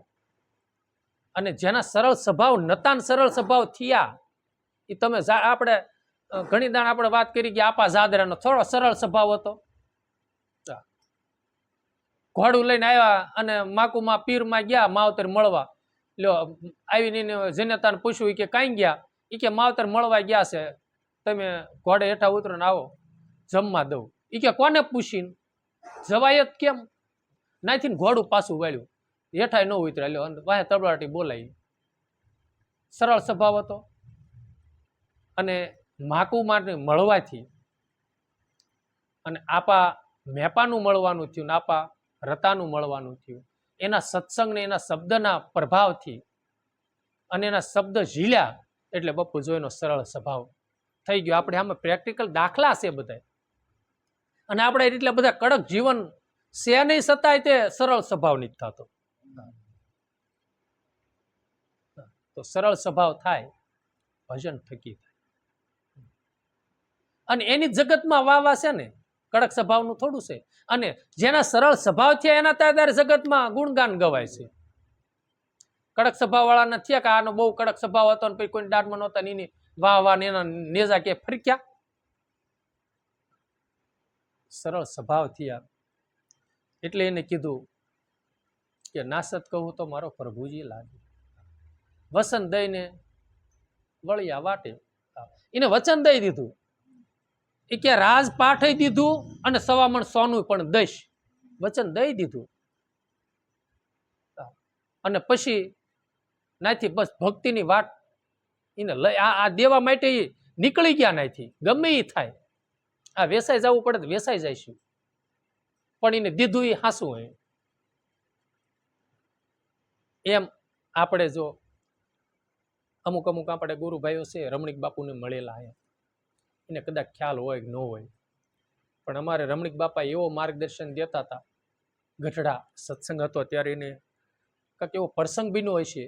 અને જેના સરળ સ્વભાવ નતા ને સરળ સ્વભાવ થયા એ તમે આપણે ઘણી દાણ આપણે વાત કરી કે આપા જાદરાનો થોડો સરળ સ્વભાવ હતો. ઘોડું લઈને આવ્યા અને માકુમાં પીરમાં ગયા માવતર મળવા. લ્યો આવીને જનેતાને પૂછ્યું કે કાંઈ ગયા? એ કે માવતર મળવા ગયા છે, તમે ઘોડે હેઠા ઉતરો ને આવો જમવા દઉં. એ કે કોને પૂછીને જવાય જ કેમ? નાથી ઘોડું પાછું વાળ્યું, હેઠાય ન ઉતર્યા. લ્યો વાહે તબડાટી બોલાવી. સરળ સ્વભાવ હતો. અને માકુ માટે મળવાથી અને આપા મેપાનું મળવાનું થયું ને આપા રતાનું મળવાનું થયું. એના સત્સંગ ને એના શબ્દના પ્રભાવથી અને એના શબ્દ ઝીલ્યા એટલે બપુ જોઈનો સરળ સ્વભાવ થઈ ગયો. આપણે આમાં પ્રેક્ટિકલ દાખલા છે બધા, અને આપણે એટલે બધા કડક જીવન છે નહીં છતાંય તે સરળ સ્વભાવ નથી થતો. તો સરળ સ્વભાવ થાય ભજન થકી થાય. અને એની જગતમાં વાવા છે ને, કડક સ્વભાવનું થોડું છે. અને જેના સરળ સ્વભાવ થયા એના ત્યારે જગતમાં ગુણગાન ગવાય છે. કડક સ્વભાવ વાળા નથી કે આનો બહુ કડક સ્વભાવ હતો ને પછી કોઈ દાંતમાં નહોતા એની વાહ વાહ ને એના નેજા કે ફરક્યા. સરળ સ્વભાવ થયા એટલે એને કીધું કે નાસત કહું તો મારો પ્રભુજી લાગે. વસન દઈને વળિયા વાટે. એને વચન દઈ દીધું એ કે રાજ પાઠઈ દીધું અને સવામણ સોનું પણ દઈશ. વચન દઈ દીધું. અને પછી નાથી બસ ભક્તિની વાટ એને લઈ આ દેવા માટે નીકળી ગયા. નાથી ગમે એ થાય, આ વેસાઈ જવું પડે તો વેસાઈ જઈશું, પણ એને દીધું એ હાસું હોય. એમ આપણે જો અમુક અમુક આપણે ગુરુભાઈઓ છે રમણીક બાપુને મળેલા હે, એને કદાચ ખ્યાલ હોય કે ન હોય, પણ અમારે રમણીક બાપા એવો માર્ગદર્શન દેતા હતા. ગઢડા સત્સંગ હતો ત્યારે એને કંઈક એવો પ્રસંગ બીનો હોય છે,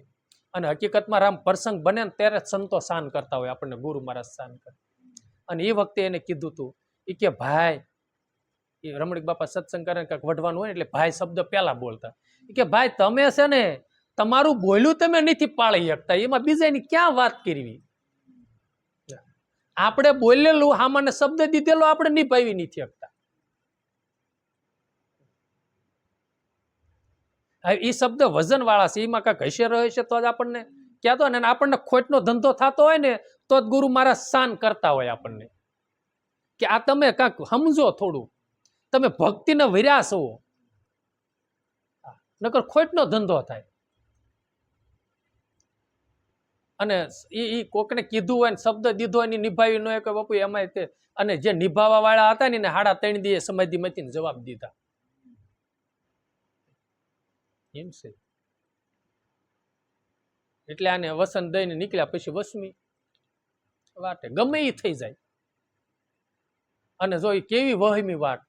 અને હકીકતમાં રામ પ્રસંગ બને ને ત્યારે સંતો શાન કરતા હોય, આપણને ગુરુ મહારાજ શાન કરે. અને એ વખતે એને કીધું હતું એ કે ભાઈ, એ રમણીક બાપા સત્સંગ કરે કંઈક વઢવાનું હોય એટલે ભાઈ શબ્દ પહેલા બોલતા. એ કે ભાઈ તમે છે ને તમારું બોલ્યું તમે નથી પાળી શકતા, એમાં બીજાની ક્યાં વાત કરવી? આપણે બોલેલું હામાને શબ્દ દીધેલો આપણે નિભાવી નથી શકતા. એ શબ્દ વજન વાળા છે, એમાં કાંઈક હશે રહે છે તો જ આપણને કહેતો ને, આપણને ખોટનો ધંધો થતો હોય ને તો જ ગુરુ મહારાજ શાન કરતા હોય આપણને કે આ તમે કાંઈક સમજો, થોડું તમે ભક્તિને વિર્યા છો, નકર ખોટનો ધંધો થાય. અને એ કોકને કીધું હોય ને શબ્દ દીધો હોય ને નિભાવી ન હોય કે બાપુ એમાં તે, અને જે નિભાવવા વાળા હતા ને 3.5 દીએ સમાધિમાંથી જવાબ દીધા. એમ છે. એટલે આને વસન દઈને નીકળ્યા પછી વસમી વાટે ગમે એ થઈ જાય. અને જો એ કેવી વહમી વાટ,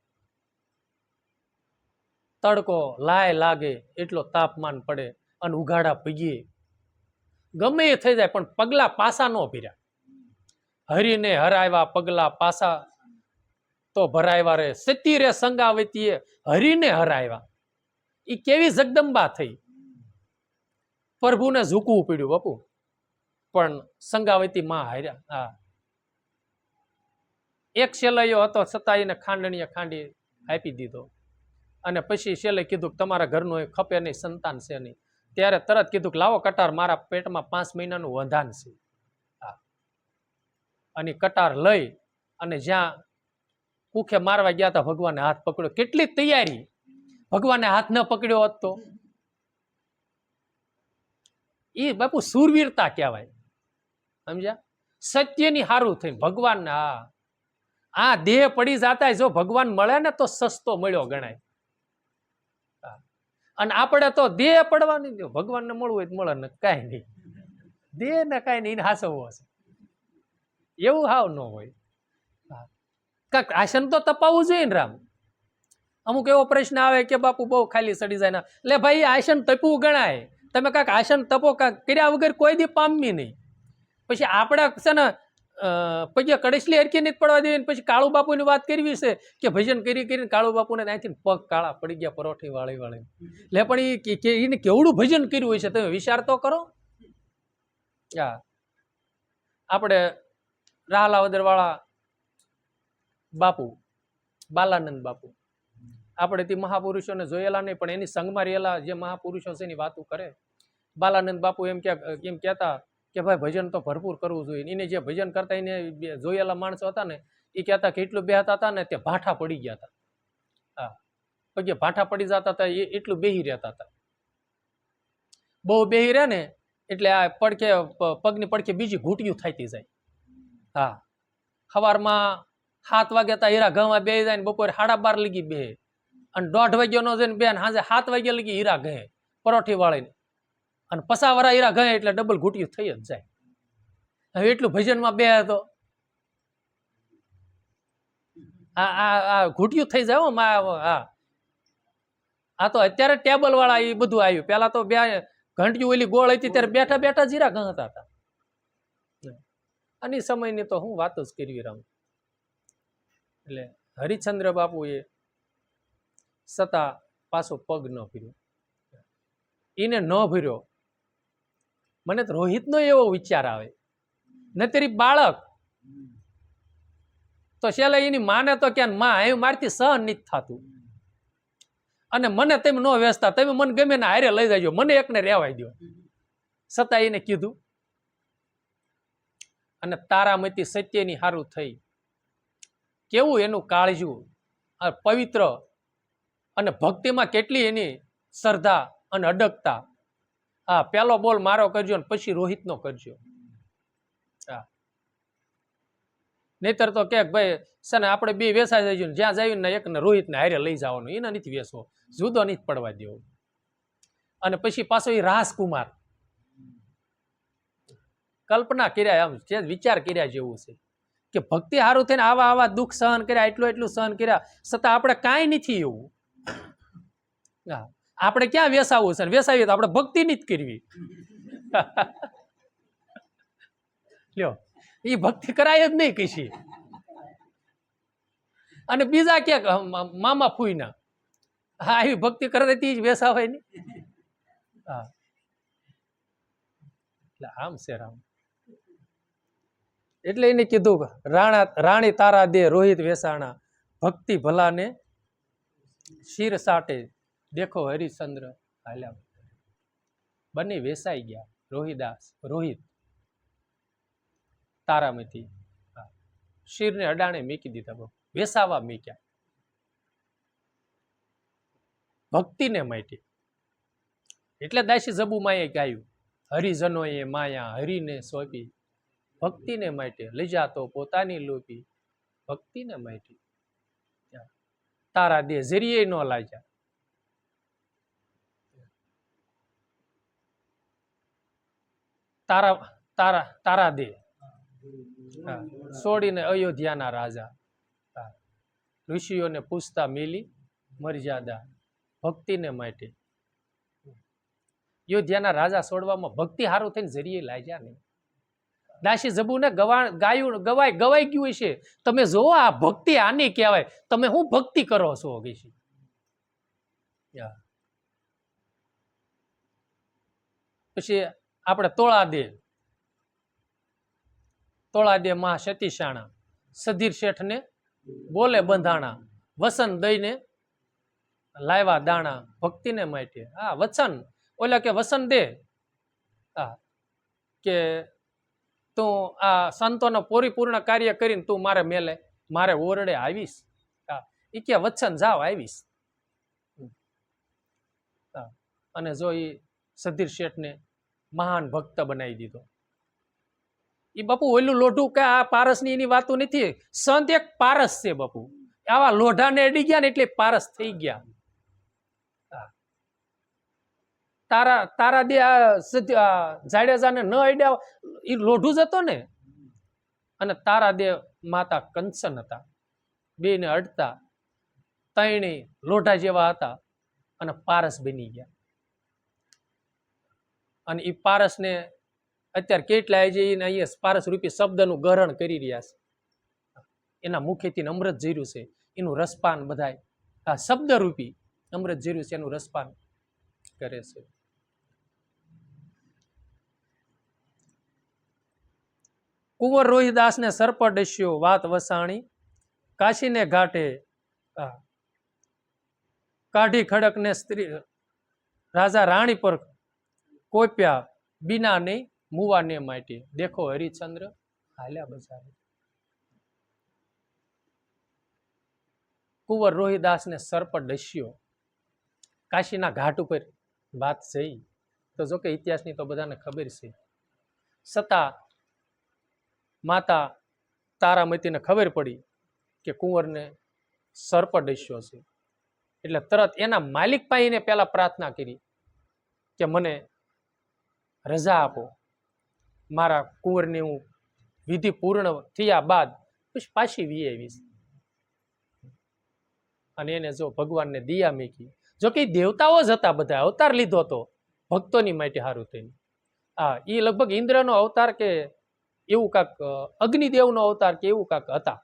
તડકો લાય લાગે એટલો તાપમાન પડે અને ઉઘાડા પગીએ ગમે એ થઈ જાય, પણ પગલા પાસા ન ભર્યા. હરીને હરાવ્યા પગલા પાસા તો ભરાવ્યા રે, સતી રે સંગાવતીએ હરીને હરાવ્યા. એ કેવી જગદંબા થઈ, પ્રભુને ઝૂકવું પડ્યું બાપુ, પણ સંગાવતી માં હાર્યા. હા, એક શેલૈયો હતો છતાં એને ખાંડણીએ ખાંડી આપી દીધો. અને પછી શેલે કીધું કે તમારા ઘરનું એ ખપે નહીં, સંતાન છે નહીં. ત્યારે તરત કીધું કે લાવો કટાર, મારા પેટમાં 5 મહિનાનું વંધાન છે. હા, અને કટાર લઈ અને જ્યાં કુખે મારવા ગયા હતા ભગવાને હાથ પકડ્યો. કેટલી તૈયારી, ભગવાને હાથ ન પકડ્યો હોત તો એ બાપુ સુરવીરતા કહેવાય. સમજ્યા? સત્યની હારું થઈ ભગવાન. હા, આ દેહ પડી જાતા જો ભગવાન મળે ને તો સસ્તો મળ્યો ગણાય. અને આપણે તો દેહ પડવાની દો, ભગવાનને મળવું હોય તો મળે ને કાંઈ નહીં, દેહ ને કાંઈ નહીં હાસવો હશે એવું હાવ ન હોય. કાંઈક આસન તો તપાવવું જોઈએ ને રામ. અમુક એવો પ્રશ્ન આવે કે બાપુ બહુ ખાલી સડી જાય ના, એટલે ભાઈ આસન તપવું ગણાય. તમે કાંઈક આસન તપો કાંઈક કર્યા વગર કોઈ દી પામવી નહીં. પછી આપણે છે ને પગે કડેસલી હરકી નથી પડવા દેવી ને પછી કાળુ બાપુની વાત કરવી છે કે ભજન કરી કરીને કાળુ બાપુને ત્યાંથી પગ કાળા પડી ગયા પરોઠી વાળી વાળી લે પણ એને કેવડું ભજન કર્યું હોય છે તમે વિચાર તો કરો. હા આપણે રાહલાવદર વાળા બાપુ બાલાનંદ બાપુ આપણે તે મહાપુરુષોને જોયેલા નહીં પણ એની સંગમાં રહેલા જે મહાપુરુષો છે એની વાતો કરે. બાલાનંદ બાપુ એમ કહેતા કે ભાઈ ભજન તો ભરપૂર કરવું જોઈએ. એને જે ભજન કરતા એને જોયેલા માણસો હતા ને એ કહેતા કે એટલું બેહતા હતા ને તે ભાઠા પડી ગયા હતા. હા પગે ભાઠા પડી જતા હતા એ એટલું બેહી રહેતા હતા. બહુ બેહી રહે ને એટલે આ પડખે પગની પડખે બીજી ઘૂંટિયું થતી જાય. હા સવારમાં 7 વાગ્યા તા હીરા ઘઉંમાં બેહી જાય ને બપોરે 12:30 લગી બેહે અને 1:30 વાગ્યાનો જઈને બેન સાંજે 7 વાગ્યા લગી હીરા ગહે પરોઠી વાળીને અને પસાવરા હીરા ગહે એટલે ડબલ ઘૂંટિયું થઈ જ જાય. હવે એટલું ભજનમાં બે તો આ ઘૂંટિયું થઈ જાય. હા આ તો અત્યારે ટેબલ વાળા એ બધું આવ્યું. પેલા તો બે ઘંટિયું ઓલી ગોળ હતી ત્યારે બેઠા બેઠા જીરા ગણતા હતા. અને સમયની તો હું વાત જ કરવી રહું. એટલે હરિશ્ચંદ્ર બાપુએ છતાં પાછો પગ ન ભર્યો. એને ન ભર્યો. મને તો રોહિતનો એવો વિચાર આવે નતરી બાળક તો છેલ્લે એની માને તો ક્યાં માં અહીં મારથી સહન નથી થતું અને મને તમે ન વેચતા, તમે મને ગમે ને હારે લઈ જાજો, મને એકને રહેવાય દો. છતાં એને કીધું અને તારામતી સત્યની હારું થઈ. કેવું એનું કાળજું પવિત્ર અને ભક્તિમાં કેટલી એની શ્રદ્ધા અને અડગતા. હા પેલો બોલ મારો કરજો ને પછી રોહિતનો કરજો. હા નહીતર તો કે ભાઈ છે ને આપણે બે વેસાઈ જઈશું ને જ્યાં જઈએ ને એકને રોહિતને હારે લઈ જવાનું, એને નથી વેસવો, જુદો નથી પડવા દેવો. અને પછી પાછો એ રાજકુમાર કલ્પના કર્યા આમ જે વિચાર કર્યા જેવું છે કે ભક્તિ સારું થઈને આવા આવા દુઃખ સહન કર્યા, એટલું સહન કર્યા છતાં આપણે કાંઈ નથી એવું. હા આપણે ક્યાં વેસાવું છે, વેસાવીએ તો આપણે ભક્તિ નથી કરવી. લ્યો એ ભક્તિ કરાય જ નહીં કશી. અને બીજા ક્યાંક મામા ફૂઈના હા એવી ભક્તિ કરે જ વેસાવાય નહીં. હા એટલે આમ છે રામ. એટલે એને કીધું રાણી તારા દે રોહિત વેસાણા, ભક્તિ ભલાને શિર સાટે, દેખો હરિશ્ચંદ્ર હાલ્યા. બંને વેસાઈ ગયા. રોહિત તારામતી શિરને અડાણે મીકી દીધા, વેસાવા મીક્યા ભક્તિને માટે. એટલે દાસી જબુમાએ ગાયું, હરિજનોએ માયા હરિને સોંપી, ભક્તિને માટે લઈ જાતો પોતાની લોપી, ભક્તિને માટે તારા દે જરીએ ન લાગ્યા. તારા દે છોડીને અયોધ્યાના રાજા, ઋષિઓને પૂછતા મિલી મર્યાદા, ભક્તિને માટે. અયોધ્યાના રાજા છોડવામાં ભક્તિ હારું થઈને જરીએ લાગ્યા નહીં. દાસી જબુને ગવાઈ ગયું છે. તમે જોવો આ ભક્તિ આની કહેવાય. તમે શું ભક્તિ કરો છો? પછી આપણે તોળા દે માં સતીશાણા, સધીર શેઠને બોલે બંધાણા, વસન દઈને લાવ્યા દાણા, ભક્તિને માટે. હા વચન ઓલા કે વસન દે, હા કે તું આ સંતોનો પરિપૂર્ણ કાર્ય કરીને તું મારે મેલે મારે ઓરડે આવીશ. હા એ કે વચન જાવ આવીશ. અને જો એ સધીર શેઠને મહાન ભક્ત બનાવી દીધો. એ બાપુ ઓલું લોઢું કે આ પારસની એની વાતો નથી. સંત એક પારસ છે બાપુ. આવા લોઢાને અડી ગયા ને એટલે પારસ થઈ ગયા. તારા દે જાડેજાને ન અડ્યા એ લોઢું જ હતો ને. અને તારા દે માતા કંચન હતા, બેને અડતા ત્રણેય લોઢા જેવા હતા અને પારસ બની ગયા. અને એ પારસને અત્યારે કેટલાય જે અહીંયા પારસ રૂપી શબ્દનું ગ્રહણ કરી રહ્યા છે, એના મુખેથી અમૃત ઝીર્યું છે, એનું રસપાન બધાય આ શબ્દ રૂપી અમૃત ઝીર્યું છે, એનું રસપાન કરે છે. કુંવર રોહિદાસ ને સર્પ ડસ્યો વાત વસાણી, કાશીને ઘાટે કાઢી ખડક ને સ્ત્રી રાજા રાણી પર કોપ્યા, બીના નહીં મુવા ને માટી. દેખો હરિચંદ્ર હાલ્યા બજારે. કુંવર રોહિદાસ ને સર્પ ડસ્યો, કાશીના ઘાટ ઉપર વાત થઈ. તો જો કે ઇતિહાસની તો બધાને ખબર છે. છતાં માતા તારામતીને ખબર પડી કે કુંવરને સર્પ ડસ્યો છે, એટલે તરત એના માલિક પાઈને પહેલા પ્રાર્થના કરી કે મને રજા આપો, મારા કુંવરની હું વિધિ પૂર્ણ થયા બાદ પછી પાછી વી આવીશ. અને એને જો ભગવાનને દિયા મેકી. જો કે દેવતાઓ જ હતા, બધા અવતાર લીધો હતો ભક્તોની માટે સારું થઈને. એ લગભગ ઇન્દ્રનો અવતાર કે એવું કાંક, અગ્નિદેવનો અવતાર કે એવું કાંક હતા.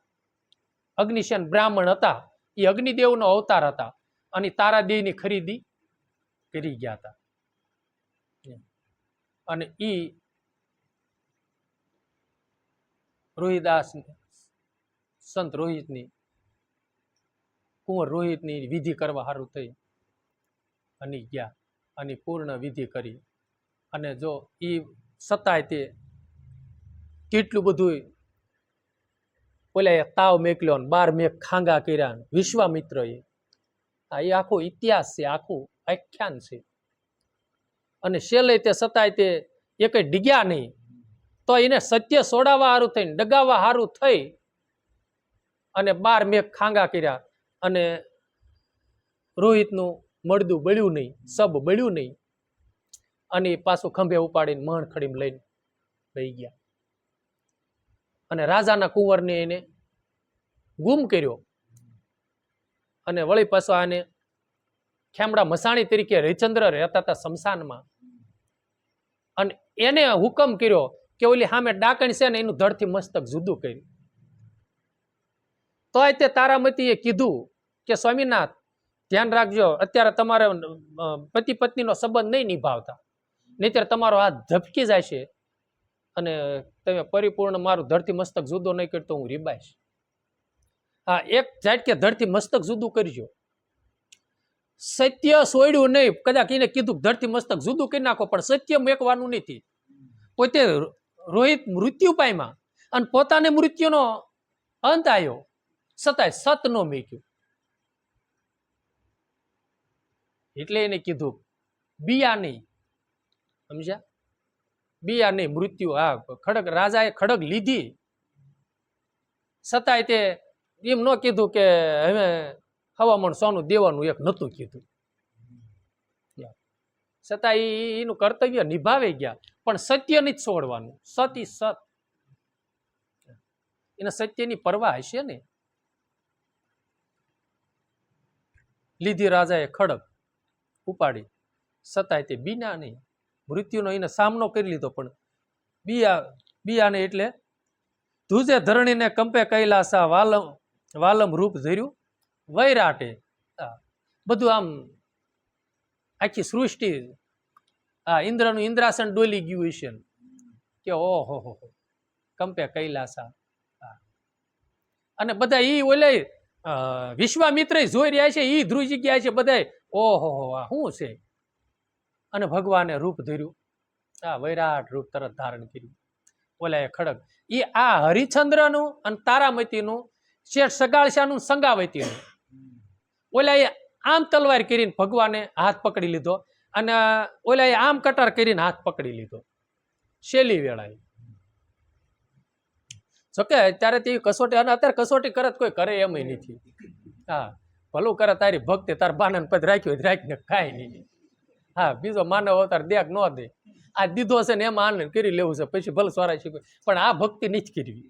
અગ્નિશેન બ્રાહ્મણ હતા, એ અગ્નિદેવનો અવતાર હતા અને તારાદેવની ખરીદી કરી ગયા હતા. અને એ રોહિદાસ સંત રોહિતની કુંવર રોહિતની વિધિ કરવા સારું થઈ અને ગયા અને પૂર્ણ વિધિ કરી. અને જો એ સતાય તે કેટલું બધું ઓલા તાવ મેકલ્યો ને 12 મેઘ ખાંગા કર્યા વિશ્વામિત્રએ. એ આખો ઇતિહાસ છે, આખું આખ્યાન છે. અને છેલ્લે તે સતાય તે એક ડીગ્યા નહીં, તો એને સત્ય સોડાવવા સારું થઈને ડગાવવા સારું થઈ અને 12 મેઘ ખાંગા કર્યા. અને રોહિતનું મળદું બળ્યું નહીં, સબ બળ્યું નહીં, અને પાછું ખંભે ઉપાડીને મહણ ખડીમાં લઈને લઈ ગયા. અને રાજાના કુંવરને એને ગુમ કર્યો અને વળી પાછો આને ખેમડા મસાણી તરીકે હરિચંદ્ર રહેતા હતા શમશાનમાં. અને એને હુકમ કર્યો કે ઓલી સામે ડાકણ છે ને એનું ધડથી મસ્તક જુદું કર્યું. તોય તે તારામતીએ કીધું કે સ્વામીનાથ ધ્યાન રાખજો, અત્યારે તમારે પતિ પત્નીનો સંબંધ નહીં નિભાવતા, નહીતર તમારો હાથ ઝપકી જાય છે અને તમે પરિપૂર્ણ મારું ધરતી મસ્તક જુદો નહીં કરતો હું રીબાઈશ. એક ઝાટકે ધરતી મસ્તક જુદું કરજો. સત્ય સોડ્યું નહીં, કદાચ એને કીધું ધરતી મસ્તક જુદું કરી નાખો, પણ સત્ય મેકવાનું નથી. પોતે રોહિત મૃત્યુ પામ્યા અને પોતાને મૃત્યુનો અંત આવ્યો, છતાંય સત નો મેક્યું. એટલે એને કીધું બિયા નહીં, સમજ્યા? બિયા નહીં, મૃત્યુ. ખડગ રાજાએ ખડગ લીધી, છતાંય તે એમ ન કીધું કે હવે હવામણ સોનું દેવાનું, એક નહોતું કીધું. છતાં એનું કર્તવ્ય નિભાવી ગયા, પણ સત્ય નથી છોડવાનું. સતી સત, એને સત્યની પરવા હશે ને. લીધી રાજાએ ખડગ ઉપાડી, છતાંય તે બીના નહીં, મૃત્યુનો એને સામનો કરી લીધો. પણ બિયાને એટલે ધુજે ધરણીને કંપે કૈલાસા, વાલમ વાલમ રૂપ ધર્યું વૈરાટે. બધું આમ આખી સૃષ્ટિ ઇન્દ્રનું ઇન્દ્રાસન ડોલી ગયું હશે કે ઓહો હો કંપે કૈલાસા. અને બધા ઈ ઓલે વિશ્વામિત્ર જોઈ રહ્યા છે, ઈ ધ્રુજી ગયા છે બધા, ઓહો શું છે. અને ભગવાને રૂપ ધર્યું, વૈરાટ રૂપ તરત ધારણ કર્યું. ઓલા ખડગ એ હરિચંદ્રનું અને તારામતીનું, શેઠ સગાળશાનું સંગાવતીનું. ઓલા એ આમ તલવાર કરીને ભગવાને હાથ પકડી લીધો અને ઓલા એ આમ કટાર કરીને હાથ પકડી લીધો શેલી વેળાએ. જોકે અત્યારે તેવી કસોટી, અને અત્યારે કસોટી કરત કોઈ કરે એમ નથી. ભલું કરે તારી ભક્તિ, તાર બાનન પદ રાખ્યું રાખીને કાંઈ નહીં. બીજો માનવ અવતાર દેખ ન દે, આ દીધો છે ને એમાં આનંદ કરી લેવું છે, પછી ભલે સ્વરાય શીખવે, પણ આ ભક્તિ નથી કરવી.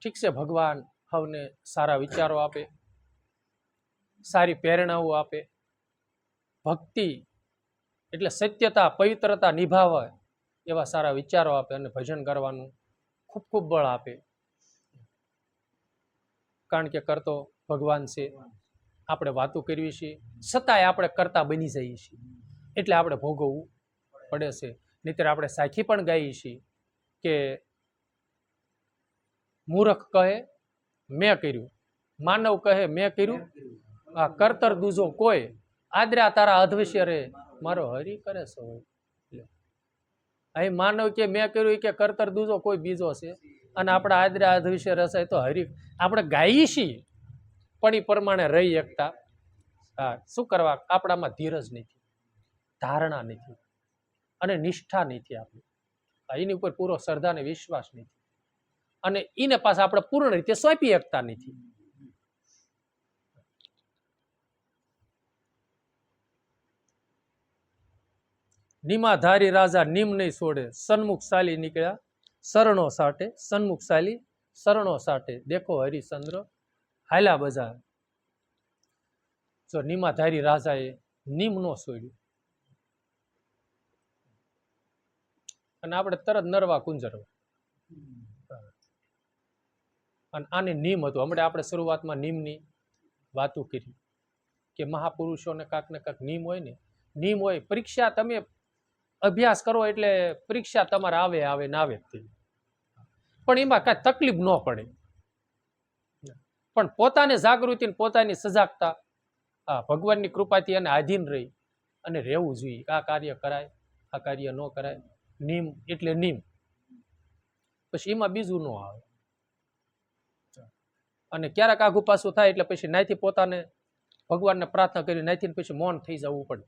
ઠીક છે, ભગવાન સૌને સારા વિચારો આપે, સારી પ્રેરણાઓ આપે. ભક્તિ એટલે સત્યતા પવિત્રતા નિભાવે એવા સારા વિચારો આપે અને ભજન કરવાનું ખૂબ ખૂબ બળ આપે. કારણ કે કરતો ભગવાન છે, આપણે વાતો કરવી છીએ છતાંય આપણે કરતા બની જઈએ છીએ, એટલે આપણે ભોગવવું પડે છે. નહીંતર આપણે સાખી પણ ગાઈએ છીએ કે મૂર્ખ કહે મેં કર્યું, માનવ કહે મેં કર્યું, આ કરતર દૂજો કોઈ, આદરા તારા અધવશ્ય રે મારો હરી કરે છે. અહીં માનવ કે મેં કર્યું કે કરતર દૂજો કોઈ બીજો છે, અને આપણા આદરા અધવશ્ય રસાય તો હરી આપણે ગાઈએ છીએ પણ એ પ્રમાણે રહી એકતા. હા, શું કરવા? આપણામાં ધીરજ નથી, ધારણા નથી અને નિષ્ઠા નથી. આપણે એની ઉપર પૂરો શ્રદ્ધા અને વિશ્વાસ નથી, અને એને પાછા આપણે પૂર્ણ રીતે સોંપી શકતા નથી. નિમાધારી રાજા નિમ નહીં છોડે, સન્મુખ સાલી નીકળ્યા શરણો સાટે, સન્મુખ સાલી શરણો સાટે, દેખો હરિશ્ચંદ્ર હાલ્યા બજાર. જો નિમાધારી રાજાએ નિમ નો છોડ્યું, અને આપણે તરત નરવા કુંજરવા. અને આને નિમ હતું. હમણાં આપણે શરૂઆતમાં નિમની વાતો કરી કે મહાપુરુષોને કાંક ને કાંક નિમ હોય ને, નિમ હોય. પરીક્ષા તમે અભ્યાસ કરો એટલે પરીક્ષા તમારે આવે આવે ને આવે, પણ એમાં કાંઈ તકલીફ ન પડે. પણ પોતાની જાગૃતિ ને પોતાની સજાગતા ભગવાનની કૃપાથી એને આધીન રહી અને રહેવું જોઈએ. આ કાર્ય કરાય, આ કાર્ય ન કરાય. નિમ એટલે નિમ, પછી એમાં બીજું ન આવે. અને ક્યારેક આઘું પાછું થાય એટલે પછી નાયથી પોતાને ભગવાનને પ્રાર્થના કરી નાયથી પછી મૌન થઈ જવું પડે.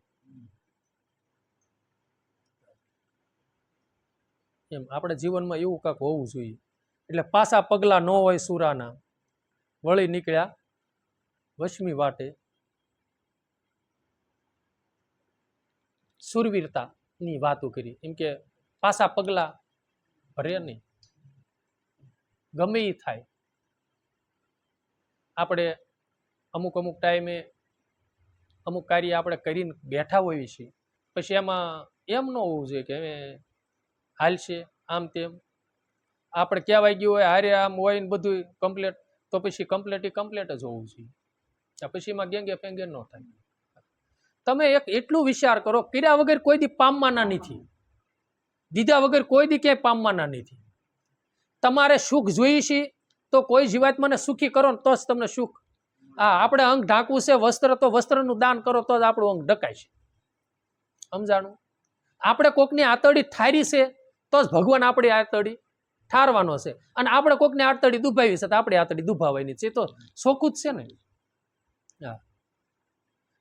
એમ આપણે જીવનમાં એવું કાંક હોવું જોઈએ. એટલે પાછા પગલા ન હોય સુરાના, વળી નીકળ્યા વશમી વાટે. સુરવીરતાની વાતો કરી, એમ કે પાછા પગલા ભરે નહીં, ગમે એ થાય. આપણે અમુક અમુક ટાઈમે અમુક કાર્ય આપણે કરીને બેઠા હોઈએ છીએ, પછી એમાં એમ ન હોવું જોઈએ કે હવે હાલશે આમ તેમ. આપણે કહેવાય ગયું હોય હારે આમ હોય ને બધું કમ્પ્લેટ, તો પછી કમ્પ્લેટ જ હોવું જોઈએ. પછી એમાં ગેંગે ફેંગે ન થાય. તમે એક એટલું વિચાર કરો, કર્યા વગર કોઈ દી પામવાના નથી, દીધા વગર કોઈ દી ક્યાંય પામવાના નથી. તમારે સુખ જોઈએ છે તો કોઈ જીવાત્માને સુખી કરો ને તો જ તમને સુખ. આપણે અંગ ઢાંકવું છે, વસ્ત્ર, તો વસ્ત્રનું દાન કરો તો જ આપણું અંગ ઢકાય છે. સમજાણું? આપણે કોકની આતડી થારી છે તો જ ભગવાન આપણી આતડી ઠારવાનો છે, અને આપણે કોકની આતડી દુભાવી છે તો આપણી આતડી દુભાવવાની છે. તો ચોખ્ખું જ છે ને. હા,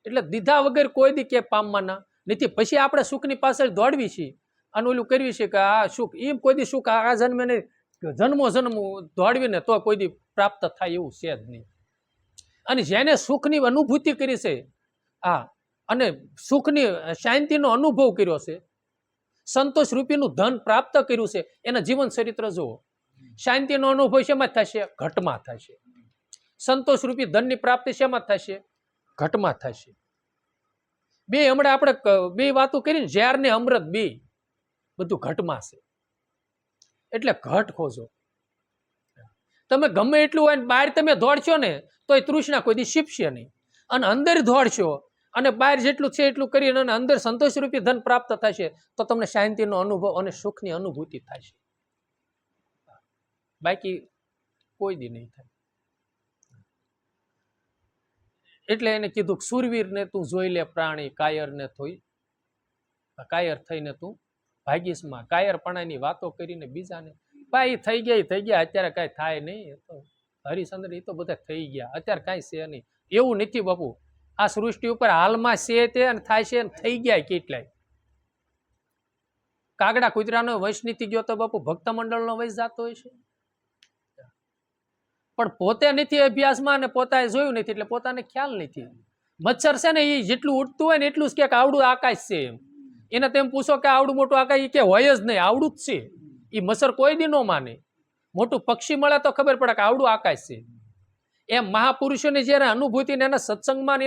એટલે દીધા વગર કોઈ દી કે પામવાના નથી. પછી આપણે સુખની પાછળ દોડવી છીએ અને ઓલું કરવી છે કે આ સુખ, એમ કોઈ દી સુખ આ જન્મે નહીં, જન્મો જન્મ દોડવીને તો કોઈ દી પ્રાપ્ત થાય એવું છે જ નહીં. અને જેને સુખની અનુભૂતિ કરી છે, અને સુખની શાંતિનો અનુભવ કર્યો છે, સંતોષ રૂપીનું ધન પ્રાપ્ત કર્યું છે, એના જીવન ચરિત્ર જુઓ. શાંતિનો અનુભવ શેમાં થશે? ઘટમાં થશે. સંતોષ રૂપી ધનની પ્રાપ્તિ શેમાં થશે? ઘટમાં થશે. બે હમણાં આપણે બે વાતો કરીને, ઝેર ને અમૃત બે બધું ઘટમાં છે. એટલે ઘટ ખોજો. તમે ગમે એટલું હોય ને બહાર તમે દોડશો ને તો એ તૃષ્ણા કોઈ દી શીપશે નહીં, અને અંદર દોડશો અને બહાર જેટલું છે એટલું કરીને અને અંદર સંતોષ રૂપી ધન પ્રાપ્ત થશે તો તમને શાંતિનો અનુભવ અને સુખની અનુભૂતિ થશે. બાકી કોઈ દી નહીં થાય. એટલે એને કીધું સુરવીરને તું જોઈ લે પ્રાણી, કાયરને થોઈ કાયર થઈને તું ભાગીશમાં. કાયરપણાની વાતો કરીને બીજાને ભાઈ થઈ ગયા, અત્યારે કાંઈ થાય નહીં. તો હરિશ્ચંદ્ર એ તો બધા થઈ ગયા, અત્યારે કાંઈ છે નહીં. એવું નથી બાપુ. આ સૃષ્ટિ ઉપર હાલમાં છે તે અને થાય છે અને થઈ ગયા કેટલાય. કાગડા કૂતરાનો વંશ નથી ગયો તો બાપુ ભક્ત મંડળનો વંશ જાતો હોય છે. પણ પોતે નથી અભ્યાસમાં અને પોતાએ જોયું નથી એટલે પોતાને ખ્યાલ નથી. મચ્છર છે ને એ જેટલું ઉડતું હોય ને એટલું જ કે આવડું આકાશ છે એમ. એને તેમ પૂછો કે આવડું મોટું આકાશ, એ કે હોય જ નહીં, આવડું જ છે. એ મચ્છર કોઈ દી ન માને. મોટું પક્ષી મળે તો ખબર પડે કે આવડું આકાશ છે. એમ મહાપુરુષોની જયારે અનુભૂતિ ને એના સત્સંગમાં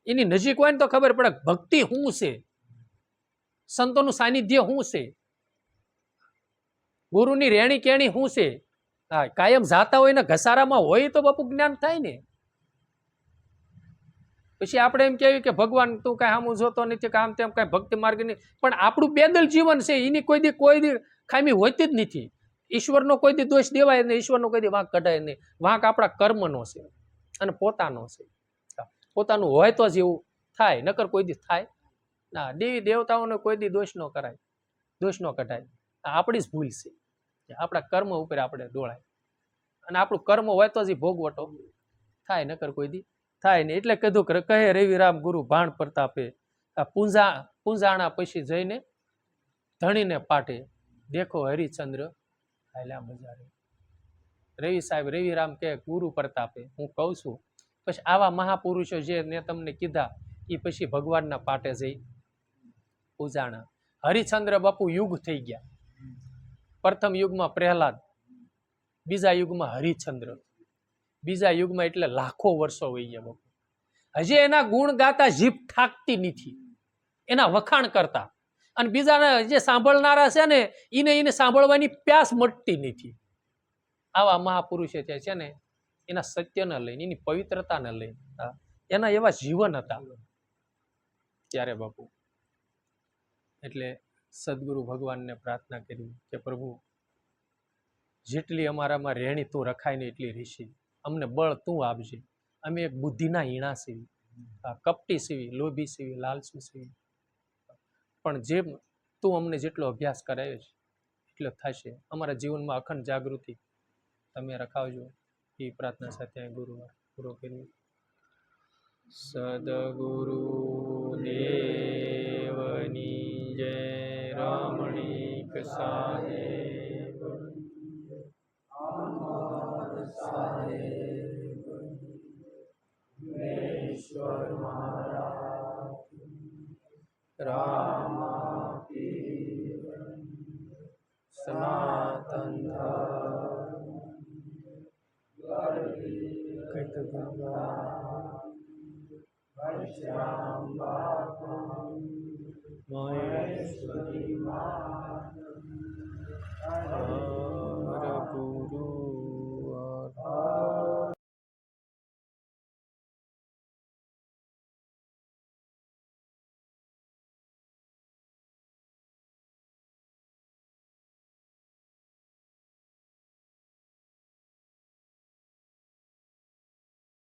એની નજીક હોય ને તો ખબર પડે ભક્તિ શું છે. સંતોનું સાનિધ્ય શું છે, ગુરુની રેણી કેણી શું છે. હા, કાયમ જાતા હોય ને ઘસારામાં હોય તો બાપુ જ્ઞાન થાય ને. પછી આપણે એમ કહેવી કે ભગવાન તું કઈ સામું જોતો નથી, કામ તેમ કઈ ભક્તિ માર્ગ નહીં, પણ આપણું બેદલ જીવન છે એની કોઈ દી ખામી હોતી જ નથી. ઈશ્વરનો કોઈ દી દોષ દેવાય નહીં, ઈશ્વરનો કોઈ દી વાંક કઢાય નહીં. વાંક આપણા કર્મનો છે અને પોતાનો છે. પોતાનું હોય તો જ એવું થાય, નકર કોઈ દી થાય ના. દેવી દેવતાઓને કોઈ દી દોષ ન કરાય, દોષ ન કઢાય. આપણી જ ભૂલ છે, આપણા કર્મ ઉપર આપણે ડોળાય, અને આપણું કર્મ હોય તો જ ભોગવટો થાય, નકર કોઈ દી થાય ને. એટલે કીધું કહે રવિરામ ગુરુ ભાણ પ્રતાપે, આ પૂંજાણા પછી જઈને ધણીને પાટે, દેખો હરિચંદ્ર હાલ્યા બજારે. રવિ સાહેબ રવિરામ કે ગુરુ પ્રતાપે, હું કહું છું પછી આવા મહાપુરુષો જે મેં તમને કીધા એ પછી ભગવાનના પાટે જઈ પૂજાણા. હરિચંદ્ર બાપુ યુગ થઈ ગયા. પ્રથમ યુગમાં પ્રહલાદ, બીજા યુગમાં હરિચંદ્ર, બીજા યુગમાં એટલે લાખો વર્ષો વહી ગયા બાપુ. હજી એના ગુણ ગાતા જીભ ઠાકતી નથી, એના વખાણ કરતા. અને બીજાના જે સાંભળનારા છે ને એને સાંભળવાની પ્યાસ મટતી નથી. આવા મહાપુરુષે છે ને એના સત્યને લઈને, એની પવિત્રતાને લઈને, એના એવા જીવન હતા ત્યારે બાપુ. એટલે સદગુરુ ભગવાનને પ્રાર્થના કરી કે પ્રભુ જેટલી અમારામાં રેણી તું રખાય ને એટલી રીશી, અમને બળ તું આપજે. અમે એક બુદ્ધિના હીણા સીવી, કપટી સીવી, લોભી સીવી, લાલસુ સીવી, પણ જે તું અમને જેટલો અભ્યાસ કરાયો છે એટલો થશે. અમારા જીવનમાં અખંડ જાગૃતિ તમે રખાવજો. એ પ્રાર્થના સાથે ગુરુવાર પૂરો કર્યું. સદગુરુ દેવની જય. રમણીક સાહેબ ઈશ્વર મહારાજ રામા પીર સનાતન મહેશ્વરી